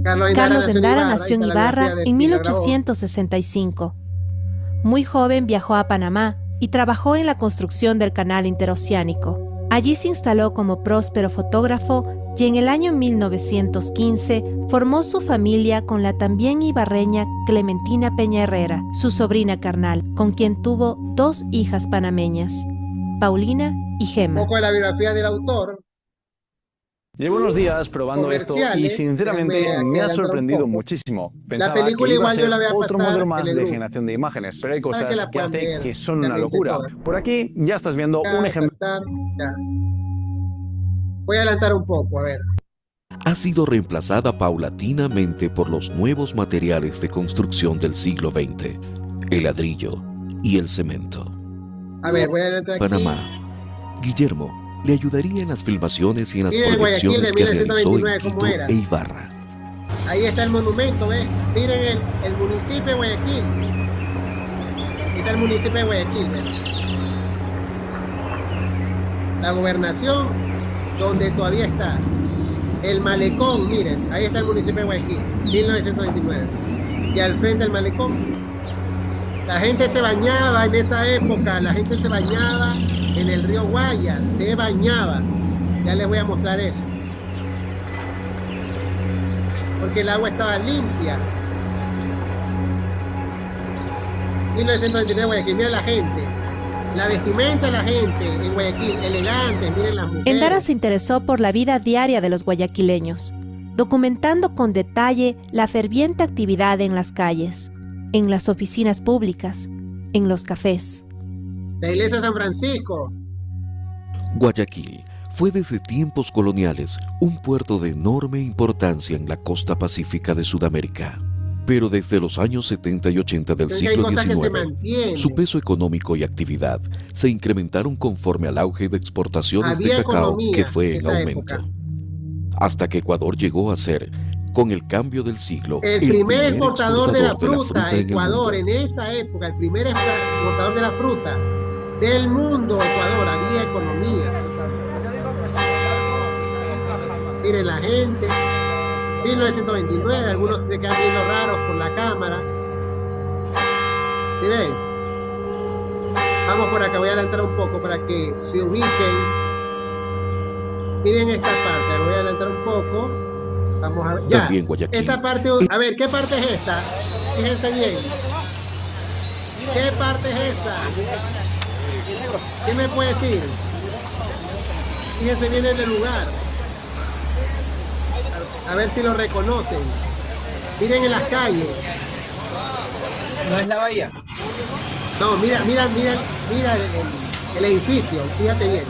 Carlos Endara nació en Ibarra en 1865. Muy joven viajó a Panamá y trabajó en la construcción del canal interoceánico. Allí se instaló como próspero fotógrafo y en el año 1915 formó su familia con la también ibarreña Clementina Peña Herrera, su sobrina carnal, con quien tuvo 2 hijas panameñas, Paulina y Gema. Un poco de la biografía del autor. Llevo unos días probando esto y sinceramente me ha sorprendido muchísimo. Pensaba la película que iba a igual ser yo la voy a otro pasar modelo más en el de grupo, generación de imágenes, pero hay para cosas la que puedan hace ver, que son una realmente locura. todas. Por aquí ya estás viendo un ejemplo. Ya. Voy a adelantar un poco, a ver. Ha sido reemplazada paulatinamente por los nuevos materiales de construcción del siglo XX, el ladrillo y el cemento. A ver, voy a adelantar aquí. Panamá. Guillermo le ayudaría en las filmaciones y en las Miren el Guayaquil proyecciones de que realizó en 1929, Quito ¿cómo era? e Ibarra. Ahí está el monumento, ¿ves? Miren el municipio de Guayaquil. Ahí está el municipio de Guayaquil, ¿ves? La gobernación, donde todavía está. El malecón, miren, ahí está el municipio de Guayaquil, 1929. Y al frente del malecón. La gente se bañaba en esa época, la gente se bañaba en el río Guayas, se bañaba. Ya les voy a mostrar eso. Porque el agua estaba limpia. 1929 Guayaquil, mira la gente. La vestimenta de la gente en Guayaquil, elegante, miren las mujeres. Endara se interesó por la vida diaria de los guayaquileños, documentando con detalle la ferviente actividad en las calles, en las oficinas públicas, en los cafés. La iglesia de San Francisco. Guayaquil fue desde tiempos coloniales un puerto de enorme importancia en la costa pacífica de Sudamérica. Pero desde los años 70 y 80 del Creo que hay siglo cosas que se XIX, mantienen. su peso económico y actividad se incrementaron conforme al auge de exportaciones Había de cacao economía que fue en esa aumento. época. Hasta que Ecuador llegó a ser, con el cambio del siglo, El primer exportador de la fruta, en el Ecuador, mundo. en esa época, el primer exportador de la fruta del mundo, Ecuador, había economía. Miren la gente, 1929, algunos se quedan viendo raros por la cámara. ¿Sí ven? Vamos por acá, voy a adelantar un poco para que se ubiquen. Miren esta parte, voy a adelantar un poco. Vamos a ver. Ya, También Guayaquil. esta parte, a ver, ¿qué parte es esta? Fíjense bien. ¿Qué parte es esa? ¿Qué me puede decir? Fíjense bien en el lugar. A ver si lo reconocen. Miren en las calles. ¿No es la bahía? No, mira el edificio, fíjate bien.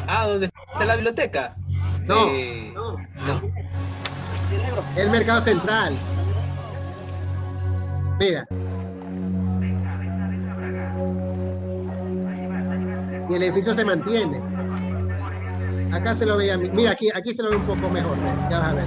Ah, ¿dónde está la biblioteca? No, no. El mercado central. Mira. Y el edificio se mantiene. Acá se lo veía. Mira, aquí se lo ve un poco mejor. Ya vas a ver.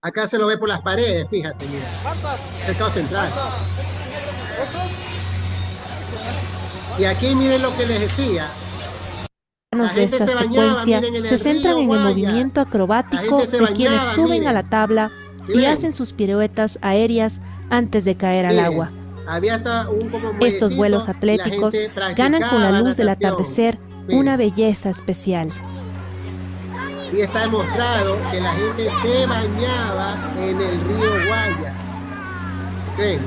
Acá se lo ve por las paredes, fíjate, mira. Mercado central. Y aquí miren lo que les decía. De esta secuencia se centran en el movimiento acrobático de quienes suben a la tabla y hacen sus piruetas aéreas antes de caer al agua. Había hasta como estos vuelos atléticos ganan con la luz del atardecer una belleza especial. Y está demostrado que la gente se bañaba en el río Guayas. ¿Ven?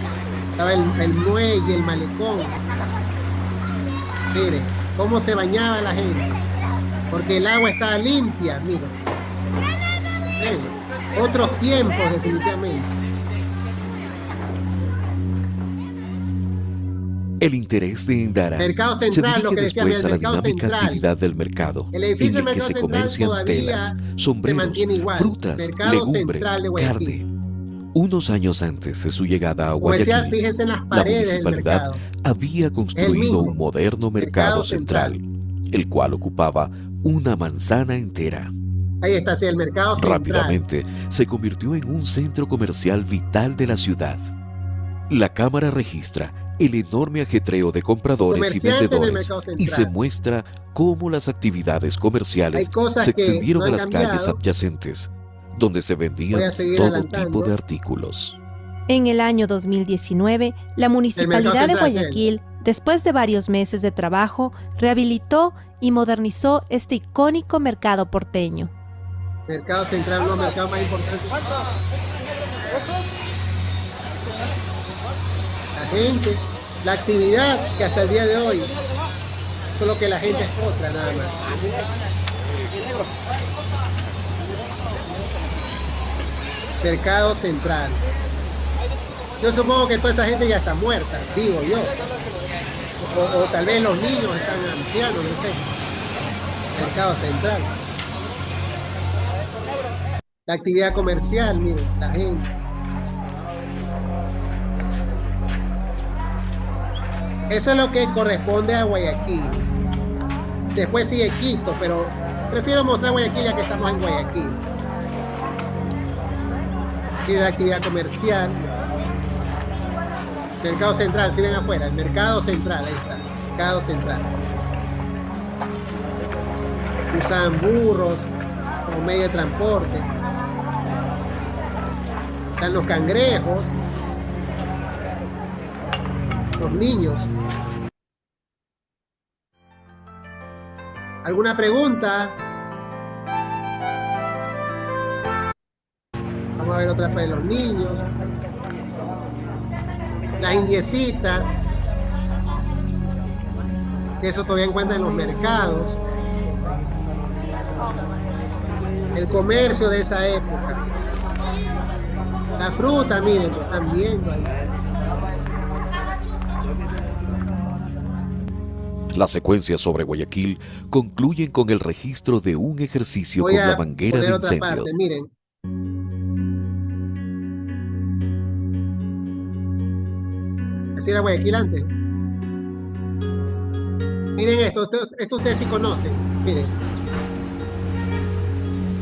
Estaba el muelle, el malecón. Miren, cómo se bañaba la gente. Porque el agua estaba limpia, miren. ¿Ven? Otros tiempos, definitivamente. El interés de Endara Mercado Central, se lo que dirige decía, después a la el mercado dinámica central. actividad del mercado, El edificio en del el que mercado se central comercian todavía telas, se sombreros, mantiene igual. frutas, Mercado legumbres, Central de Guayaquil. carne. Unos años antes de su llegada a Como decía, Guayaquil, fíjense en las la paredes del municipalidad mercado. había construido un moderno mercado central, el cual ocupaba una manzana entera. Ahí está, sí, el mercado central. Rápidamente se convirtió en un centro comercial vital de la ciudad. La cámara registra el enorme ajetreo de compradores y Comerciante en el vendedores mercado central. y se muestra cómo las actividades comerciales Hay cosas se que extendieron no a han las calles cambiado. adyacentes, donde se vendían Voy a seguir todo adelantando. tipo de artículos. En el año 2019, la Municipalidad de central, Guayaquil, después de varios meses de trabajo, rehabilitó y modernizó este icónico mercado porteño. Mercado central, uno de los mercados más importantes. La gente, la actividad que hasta el día de hoy, solo que la gente es otra nada más. Mercado central. Yo supongo que toda esa gente ya está muerta, digo yo. O tal vez los niños están ancianos, no sé. Mercado central. La actividad comercial, miren, la gente. Eso es lo que corresponde a Guayaquil. Después sigue Quito, pero prefiero mostrar Guayaquil ya que estamos en Guayaquil. Miren la actividad comercial. Mercado central, si ven afuera, el mercado central, ahí está, mercado central. Usan burros como medio de transporte. Están los cangrejos, los niños. ¿Alguna pregunta? Vamos a ver otra para los niños. Las indiecitas. Eso todavía encuentran en los mercados. El comercio de esa época. La fruta, miren, lo están viendo ahí. Las secuencias sobre Guayaquil concluyen con el registro de un ejercicio con la manguera de otra incendio. parte, miren. Así era Guayaquil antes. Miren esto ustedes sí conocen. Miren.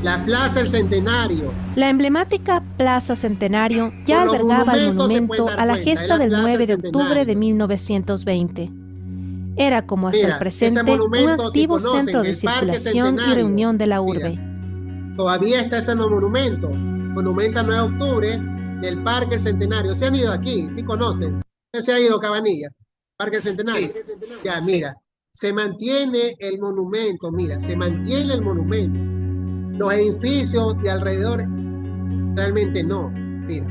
La Plaza del Centenario. La emblemática Plaza Centenario ya albergaba el monumento a la gesta del 9 de octubre de 1920. Era, como hasta el presente, un activo centro de circulación y reunión de la urbe. Todavía está ese monumento. Monumento al 9 de octubre del Parque del Centenario. ¿Se han ido aquí? ¿Sí conocen? ¿Se ha ido Cabanilla? Parque del Centenario. Sí. Ya, mira. Se mantiene el monumento, mira. Se mantiene el monumento. Los edificios de alrededor realmente no. Mira.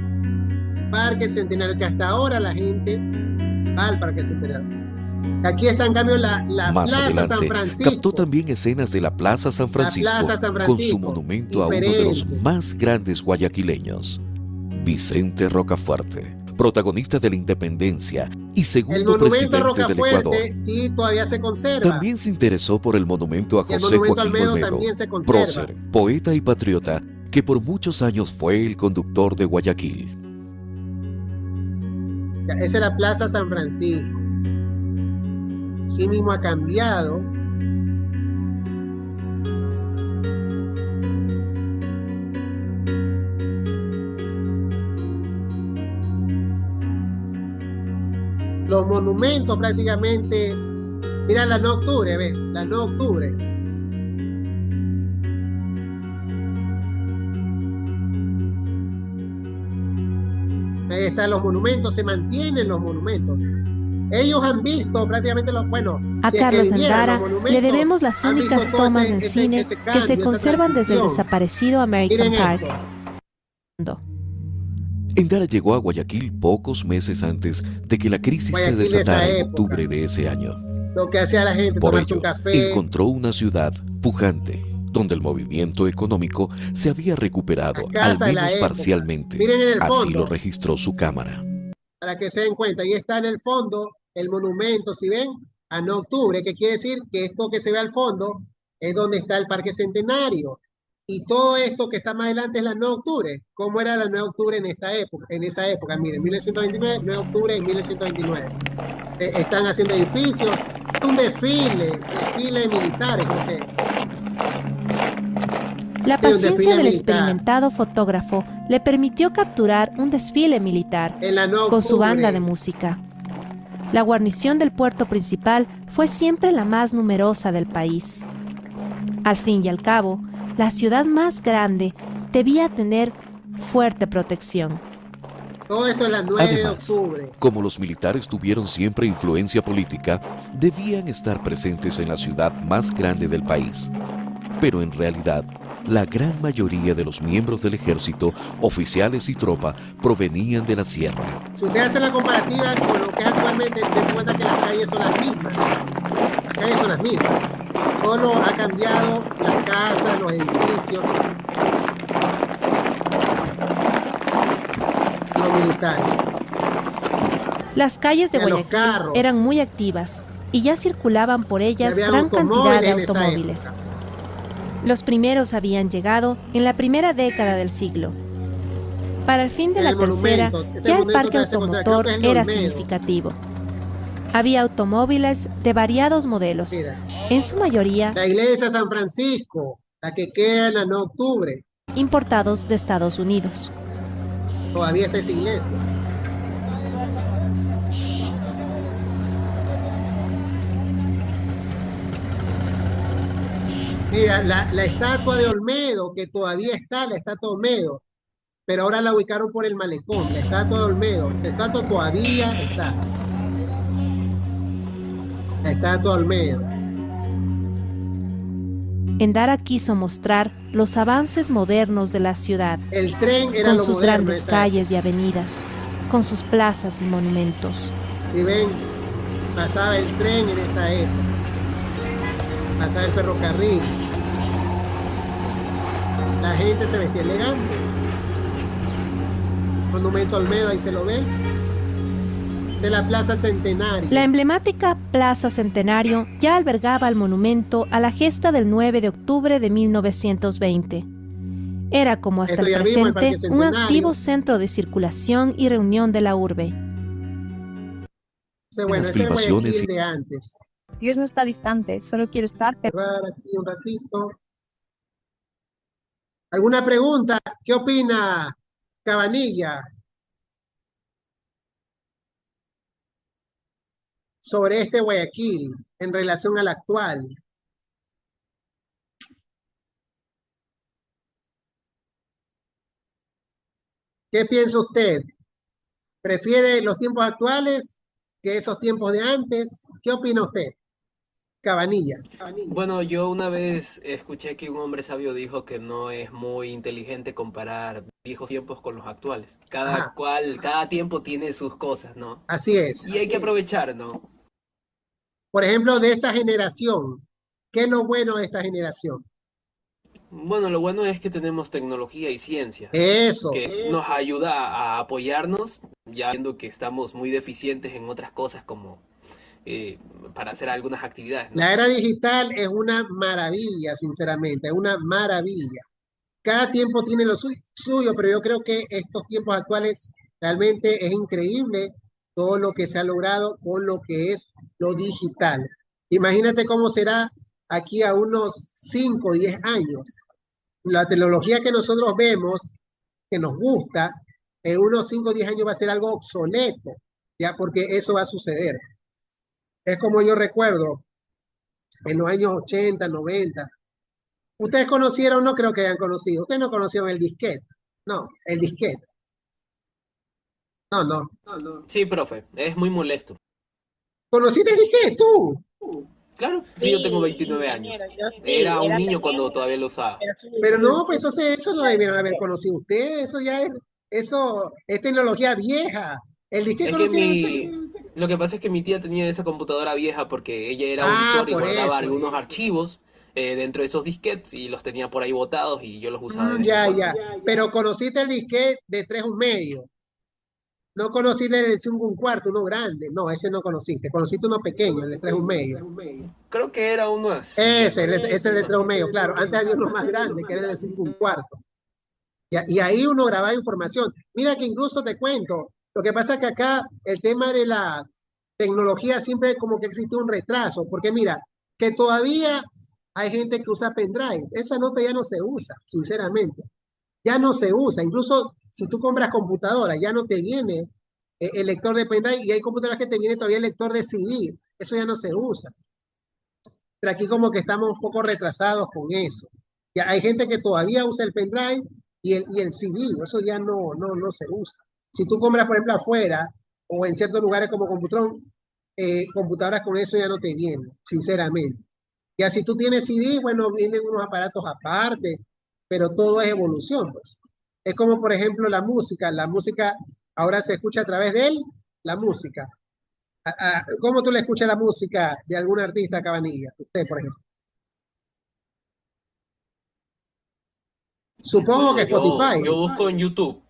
Parque del Centenario, que hasta ahora la gente va al Parque del Centenario. Aquí está en cambio la Plaza San Francisco. Captó también escenas de la Plaza San Francisco, con su monumento diferente a uno de los más grandes guayaquileños, Vicente Rocafuerte, protagonista de la independencia y segundo presidente del Ecuador. Sí, todavía se conserva. También se interesó por el monumento a José Joaquín Olmedo, prócer, poeta y patriota, que por muchos años fue el conductor de Guayaquil. Esa es la Plaza San Francisco. Sí mismo ha cambiado. Los monumentos prácticamente. Mira la 9 de octubre, ve, la 9 de octubre. Ahí están los monumentos, se mantienen los monumentos. Ellos han visto prácticamente a Carlos Endara le debemos las únicas tomas en cine que se conservan desde el desaparecido American Park. Endara llegó a Guayaquil pocos meses antes de que la crisis se desatara en octubre de ese año. Lo que hacía la gente, tomarse un café. Encontró una ciudad pujante, donde el movimiento económico se había recuperado, al menos parcialmente. Así lo registró su cámara. Para que se den cuenta, ahí está en el fondo el monumento, si ven, a 9 de octubre, que quiere decir que esto que se ve al fondo es donde está el Parque Centenario. Y todo esto que está más adelante es la 9 de octubre. ¿Cómo era la 9 de octubre en esa época? Miren, 1929, 9 de octubre de 1929. Están haciendo edificios. Un desfile militares, creo que es. La paciencia del experimentado fotógrafo le permitió capturar un desfile militar con su banda de música. La guarnición del puerto principal fue siempre la más numerosa del país. Al fin y al cabo, la ciudad más grande debía tener fuerte protección. Todo esto es la 9 de octubre. Como los militares tuvieron siempre influencia política, debían estar presentes en la ciudad más grande del país. Pero en realidad, la gran mayoría de los miembros del ejército, oficiales y tropa, provenían de la sierra. Si usted hace la comparativa con lo que es actualmente, se cuenta que las calles son las mismas. Las calles son las mismas. Solo ha cambiado las casas, los edificios, los militares. Las calles de Guayaquil eran muy activas y ya circulaban por ellas gran cantidad de automóviles. Los primeros habían llegado en la primera década del siglo. Para el fin de la tercera, ya el parque automotor era significativo. Había automóviles de variados modelos, en su mayoría la iglesia San Francisco, la que queda en la 9 de octubre, importados de Estados Unidos. Todavía está esa iglesia. Mira, la estatua de Olmedo, que todavía está, la estatua de Olmedo, pero ahora la ubicaron por el malecón, la estatua de Olmedo, esa estatua todavía está. La estatua de Olmedo. Endara quiso mostrar los avances modernos de la ciudad, el tren era con lo sus moderno, grandes calles y avenidas, con sus plazas y monumentos. Si ven, pasaba el tren en esa época. Pasaba el ferrocarril. La gente se vestía elegante. Monumento Olmedo, ahí se lo ve. De la Plaza Centenario. La emblemática Plaza Centenario ya albergaba el monumento a la gesta del 9 de octubre de 1920. Era como hasta el presente un activo centro de circulación y reunión de la urbe. Bueno, este es Guayaquil de antes. Dios no está distante, solo quiero estar. Cerrar aquí un ratito. ¿Alguna pregunta? ¿Qué opina Cabanilla sobre este Guayaquil en relación al actual? ¿Qué piensa usted? ¿Prefiere los tiempos actuales que esos tiempos de antes? ¿Qué opina usted? Cabanilla. Bueno, yo una vez escuché que un hombre sabio dijo que no es muy inteligente comparar viejos tiempos con los actuales. Cada tiempo tiene sus cosas, ¿no? Así es. Y hay que aprovechar, ¿no? Por ejemplo, de esta generación, ¿qué es lo bueno de esta generación? Bueno, lo bueno es que tenemos tecnología y ciencia. Eso. Que nos ayuda a apoyarnos, ya viendo que estamos muy deficientes en otras cosas como para hacer algunas actividades, ¿no? La era digital es una maravilla, sinceramente, es una maravilla. Cada tiempo tiene lo suyo, pero yo creo que estos tiempos actuales realmente es increíble todo lo que se ha logrado con lo que es lo digital. Imagínate cómo será aquí a unos 5 o 10 años. La tecnología que nosotros vemos, que nos gusta, en unos 5 o 10 años va a ser algo obsoleto, ya, porque eso va a suceder. Es como yo recuerdo, en los años 80, 90. ¿Ustedes conocieron? No creo que hayan conocido. ¿Ustedes no conocieron el disquete? No, el disquete. No. Sí, profe, es muy molesto. ¿Conociste el disquete tú? Claro, sí, yo tengo 29 años. Era un niño cuando todavía lo usaba. Pero no, pues entonces eso no debieron haber conocido ustedes. Eso ya es tecnología vieja. El disquete Lo que pasa es que mi tía tenía esa computadora vieja porque ella era auditor y guardaba algunos archivos dentro de esos disquetes y los tenía por ahí botados y yo los usaba. Ya. Pero conociste el disquete de 3,1/2. No conociste el de 5,1/4, uno grande. No, ese no conociste. Conociste uno pequeño, el de 3,1/2. Creo que era uno así. Ese de 3,1/2, claro. Antes había uno más grande, que era el de 5,1/4. Y ahí uno grababa información. Mira que incluso te cuento, lo que pasa es que acá el tema de la tecnología siempre como que existe un retraso, porque mira, que todavía hay gente que usa pendrive. Esa nota ya no se usa, sinceramente. Ya no se usa. Incluso si tú compras computadora, ya no te viene el lector de pendrive y hay computadoras que te viene todavía el lector de CD. Eso ya no se usa. Pero aquí como que estamos un poco retrasados con eso. Ya hay gente que todavía usa el pendrive y el CD. Eso ya no se usa. Si tú compras, por ejemplo, afuera o en ciertos lugares como Computron, computadoras con eso ya no te vienen, sinceramente. Ya si tú tienes CD, bueno, vienen unos aparatos aparte, pero todo es evolución, pues. Es como, por ejemplo, la música. La música ahora se escucha a través de él, la música. ¿Cómo tú le escuchas la música de algún artista, Cabanilla? Usted, por ejemplo. Supongo que Spotify. Yo busco en YouTube.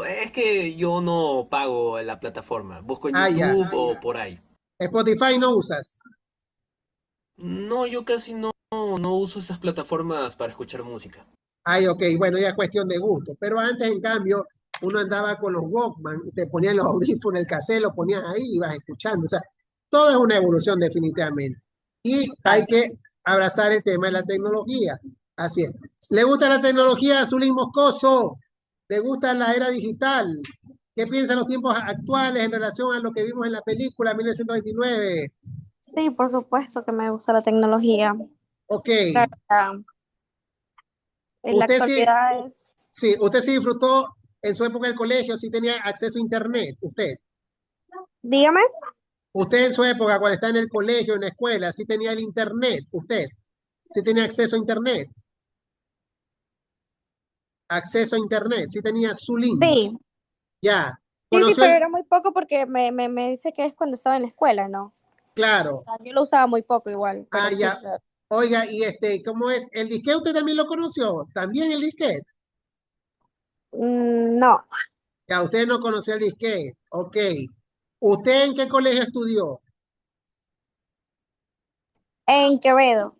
Es que yo no pago la plataforma. Busco en YouTube o por ahí. ¿Spotify no usas? No, yo casi no uso esas plataformas para escuchar música. Ok, bueno, ya es cuestión de gusto. Pero antes, en cambio, uno andaba con los Walkman, te ponían los audífonos, el cassette, lo ponías ahí y ibas escuchando. O sea, todo es una evolución definitivamente. Y hay que abrazar el tema de la tecnología. Así es. ¿Le gusta la tecnología a Zulín Moscoso? ¿Le gusta la era digital? ¿Qué piensa en los tiempos actuales en relación a lo que vimos en la película 1929? Sí, por supuesto que me gusta la tecnología. Ok. En la actualidad usted sí disfrutó en su época del colegio, sí tenía acceso a internet, usted. Dígame. Usted en su época, cuando está en el colegio, en la escuela, sí tenía el internet, usted. Sí tenía acceso a internet. Acceso a internet, sí tenía Zulín. Sí. Ya. Sí, pero era muy poco porque me dice que es cuando estaba en la escuela, ¿no? Claro. Yo lo usaba muy poco igual. Ya. Oiga, y ¿cómo es? ¿El disquete usted también lo conoció? ¿También el disquete? No, Ya, usted no conoció el disquete. Ok. ¿Usted en qué colegio estudió? en Quevedo.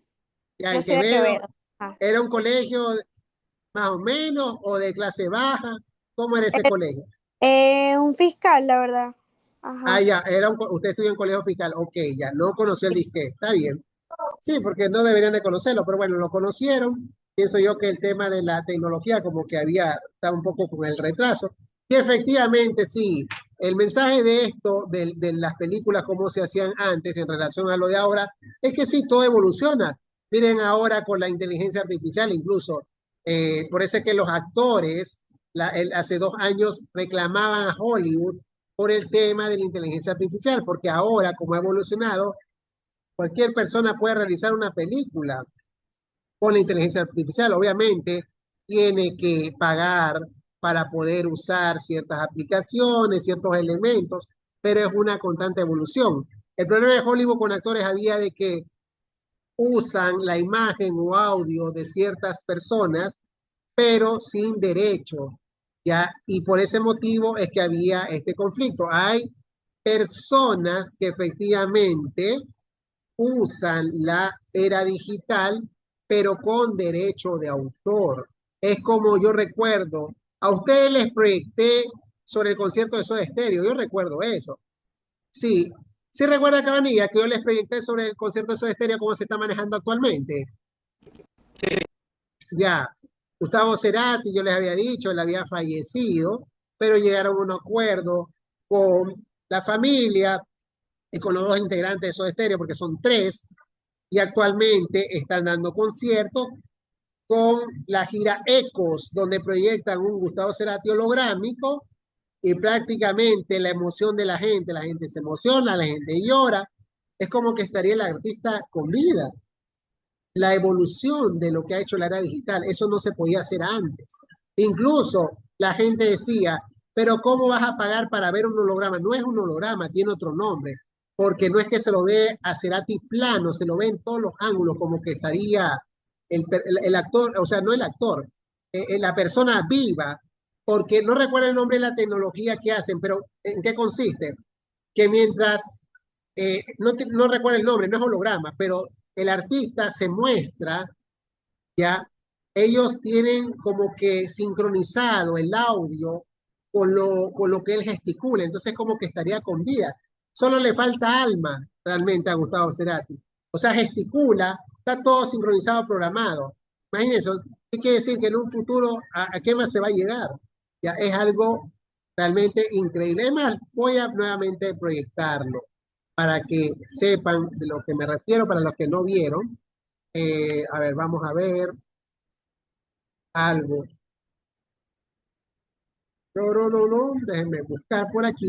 Ya, Yo en soy de Quevedo. Quevedo. Ajá. ¿Era un colegio más o menos o de clase baja? ¿Cómo era ese colegio? Un fiscal, la verdad. Ah, Ajá. ya, usted estudió en colegio fiscal. Ok, ya, no conoció el disquete. Está bien. Sí, porque no deberían de conocerlo, pero bueno, lo conocieron. Pienso yo que el tema de la tecnología como que está un poco con el retraso. Y efectivamente, sí, el mensaje de esto, de las películas como se hacían antes en relación a lo de ahora, es que sí, todo evoluciona. Miren ahora con la inteligencia artificial incluso. Por eso es que los actores hace 2 años reclamaban a Hollywood por el tema de la inteligencia artificial, porque ahora, como ha evolucionado, cualquier persona puede realizar una película con la inteligencia artificial. Obviamente, tiene que pagar para poder usar ciertas aplicaciones, ciertos elementos, pero es una constante evolución. El problema de Hollywood con actores había de que usan la imagen o audio de ciertas personas, pero sin derecho, ¿ya? Y por ese motivo es que había este conflicto. Hay personas que efectivamente usan la era digital, pero con derecho de autor. Es como yo recuerdo, a ustedes les proyecté sobre el concierto de Soda Stereo, yo recuerdo eso. Sí, sí recuerda, Cabanilla, que yo les proyecté sobre el concierto de Soda Stereo, cómo se está manejando actualmente. Ya, Gustavo Cerati, yo les había dicho, él había fallecido, pero llegaron a un acuerdo con la familia y con los dos integrantes de Soda Stereo, porque son tres, y actualmente están dando conciertos con la gira Ecos, donde proyectan un Gustavo Cerati holográmico y prácticamente la emoción de la gente se emociona, la gente llora, es como que estaría el artista con vida. La evolución de lo que ha hecho la era digital, eso no se podía hacer antes. Incluso la gente decía, pero ¿cómo vas a pagar para ver un holograma? No es un holograma, tiene otro nombre, porque no es que se lo ve a Cerati plano, se lo ve en todos los ángulos, como que estaría el actor, o sea, no el actor, la persona viva, porque no recuerdo el nombre de la tecnología que hacen, pero ¿en qué consiste? Que mientras, no recuerdo el nombre, no es holograma, pero el artista se muestra, ya, ellos tienen como que sincronizado el audio con lo que él gesticula, entonces como que estaría con vida. Solo le falta alma realmente a Gustavo Cerati. O sea, gesticula, está todo sincronizado, programado. Imagínense, ¿qué quiere decir? Que en un futuro, ¿a qué más se va a llegar? Ya es algo realmente increíble. Además, voy a nuevamente proyectarlo para que sepan de lo que me refiero, para los que no vieron. A ver, vamos a ver algo. No, déjenme buscar por aquí.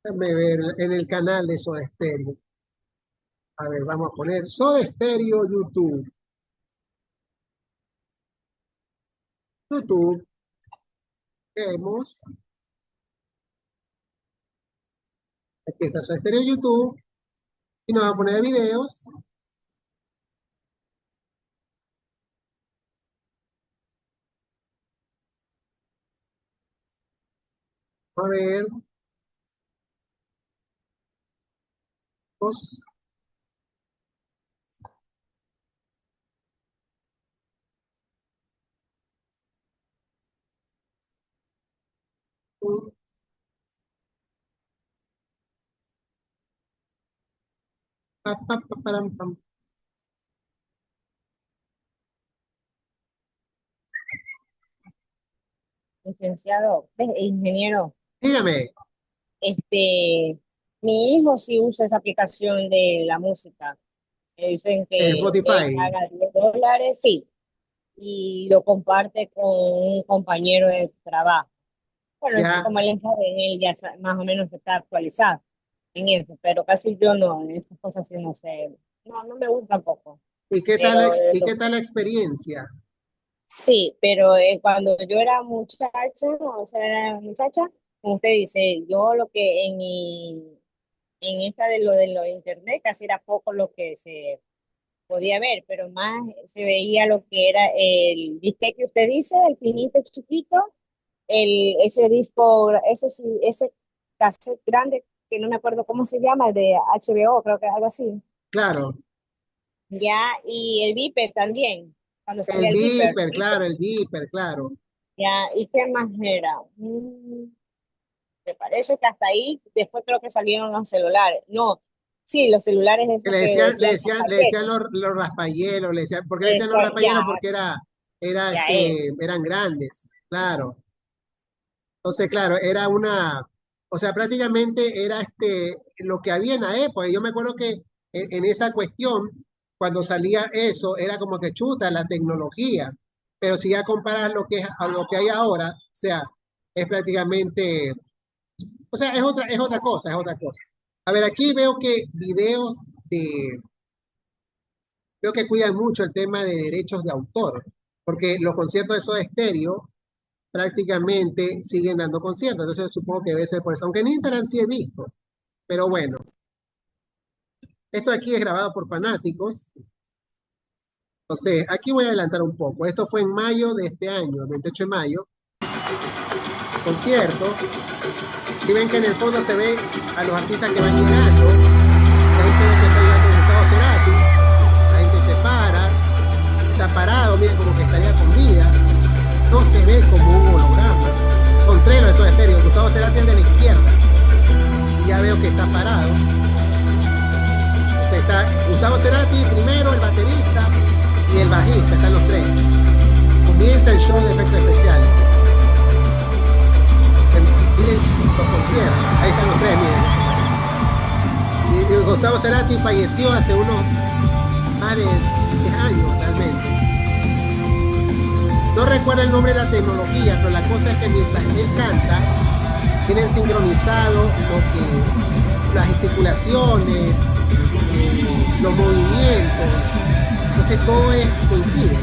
Déjenme ver en el canal de Soda Stereo. A ver, vamos a poner Soda Stereo YouTube. YouTube. Vemos. Aquí está Soda Stereo YouTube. Y nos va a poner videos. A ver. Pues, param, pam. Licenciado, ingeniero, Dígame. mi hijo sí usa esa aplicación de la música. Me dicen que él Spotify. paga $10, sí, y lo comparte con un compañero de trabajo. Bueno, es que Ya. como él es joven, él ya más o menos está actualizado en eso, pero casi yo no, en esas cosas sí no sé. No, no me gusta tampoco. ¿Y qué tal Pero qué tal la experiencia? Sí, pero cuando yo era muchacha, o sea, era muchacha, como usted dice, yo lo que en esta de lo de internet casi era poco lo que se podía ver, pero más se veía lo que era el disque que usted dice, el finito chiquito, ese disco, ese, ese cassette grande, que no me acuerdo cómo se llama, el de HBO, creo que algo así. Claro. Ya, y el Viper también, cuando salía El el Viper. Viper, claro, el Viper, claro. Ya, ¿y qué más era? Me parece que hasta ahí, después creo que salieron los celulares. No, sí, los celulares esos Le que decían, le decían decían, le paquete. decían los raspayelos, le decían, ¿por qué le decían los Ya, raspayelos? Porque ya es. eran grandes, claro. Entonces, claro, era o sea, prácticamente era lo que había en la época. Y yo me acuerdo que en esa cuestión, cuando salía eso, era como que chuta la tecnología. Pero si ya comparas a lo que hay ahora, o sea, es prácticamente, o sea, es otra cosa, es otra cosa. A ver, aquí veo que veo que cuidan mucho el tema de derechos de autor, porque los conciertos de Soda Stereo prácticamente siguen dando conciertos, entonces supongo que debe ser por eso, aunque en Instagram sí he visto, pero bueno, esto aquí es grabado por fanáticos, entonces aquí voy a adelantar un poco, esto fue en mayo de este año, el 28 de mayo, concierto, y ven que en el fondo se ve a los artistas que van llegando, y ahí se ve que está llegando Gustavo Cerati, la gente se para, está parado, miren como que estaría con vida, no se ve como un holograma, son tres los de Soda Stereo, Gustavo Cerati es de la izquierda, y ya veo que está parado, o sea, está Gustavo Cerati primero, el baterista y el bajista, están los tres, comienza el show de efectos especiales. Miren los conciertos, ahí están los tres, miren. Y Gustavo Cerati falleció hace más de 10 años realmente. No recuerdo el nombre de la tecnología, pero la cosa es que mientras él canta, tienen sincronizado las gesticulaciones, los movimientos. Entonces todo coincide.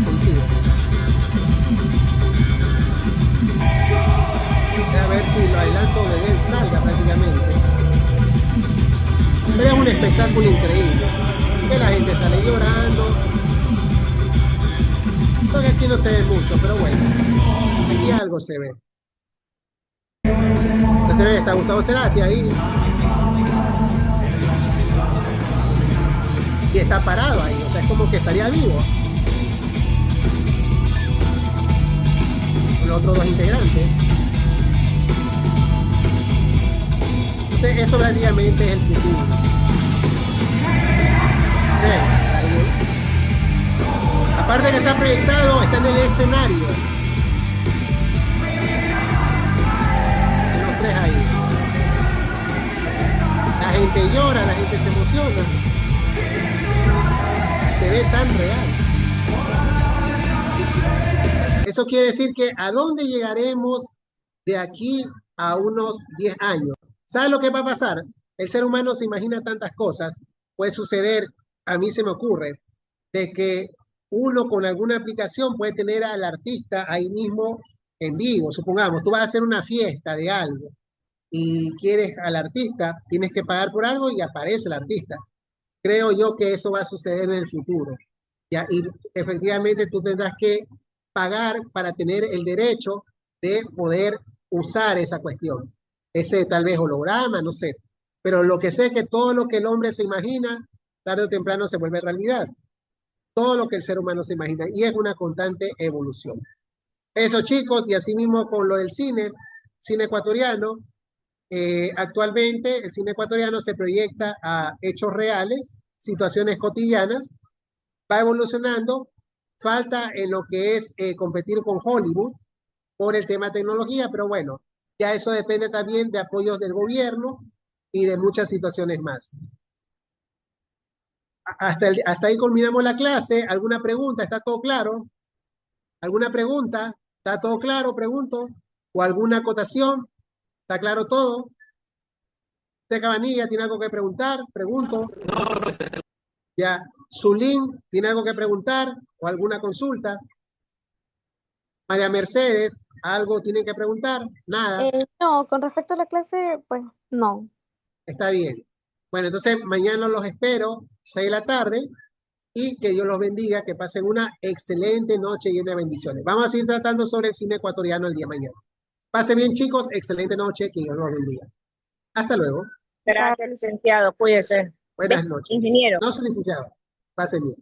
A ver si lo adelanto de él salga prácticamente. Pero es un espectáculo increíble. Que la gente sale llorando. Creo que aquí no se ve mucho, pero bueno. Aquí algo se ve. Entonces se ve, está Gustavo Cerati ahí. Y está parado ahí, o sea, es como que estaría vivo. Con los otros dos integrantes. Eso prácticamente es el futuro. Aparte que está proyectado, está en el escenario. Los tres ahí. La gente llora, la gente se emociona. Se ve tan real. Eso quiere decir que ¿a dónde llegaremos de aquí a unos 10 años? ¿Sabes lo que va a pasar? El ser humano se imagina tantas cosas. Puede suceder, a mí se me ocurre, de que uno con alguna aplicación puede tener al artista ahí mismo en vivo. Supongamos, tú vas a hacer una fiesta de algo y quieres al artista, tienes que pagar por algo y aparece el artista. Creo yo que eso va a suceder en el futuro. ¿Ya? Y efectivamente tú tendrás que pagar para tener el derecho de poder usar esa cuestión. Ese tal vez holograma, no sé. Pero lo que sé es que todo lo que el hombre se imagina, tarde o temprano se vuelve realidad. Todo lo que el ser humano se imagina. Y es una constante evolución. Eso, chicos, y así mismo con lo del cine ecuatoriano. Actualmente el cine ecuatoriano se proyecta a hechos reales, situaciones cotidianas, va evolucionando, falta en lo que es competir con Hollywood por el tema de tecnología, pero bueno, ya eso depende también de apoyos del gobierno y de muchas situaciones más. Hasta ahí culminamos la clase. ¿Alguna pregunta? ¿Está todo claro? ¿Alguna pregunta? ¿Está todo claro? Pregunto. ¿O alguna acotación? ¿Está claro todo? ¿Usted, Cabanilla, tiene algo que preguntar? Pregunto. Ya. ¿Zulín tiene algo que preguntar o alguna consulta? María Mercedes, ¿algo tienen que preguntar? Nada. No, con respecto a la clase, pues no. Está bien. Bueno, entonces mañana los espero, 6 de la tarde, y que Dios los bendiga, que pasen una excelente noche llena de bendiciones. Vamos a seguir tratando sobre el cine ecuatoriano el día de mañana. Pasen bien, chicos, excelente noche, que Dios los bendiga. Hasta luego. Gracias, licenciado. Cuídese. Buenas noches. Ingeniero. No soy licenciado. Pasen bien.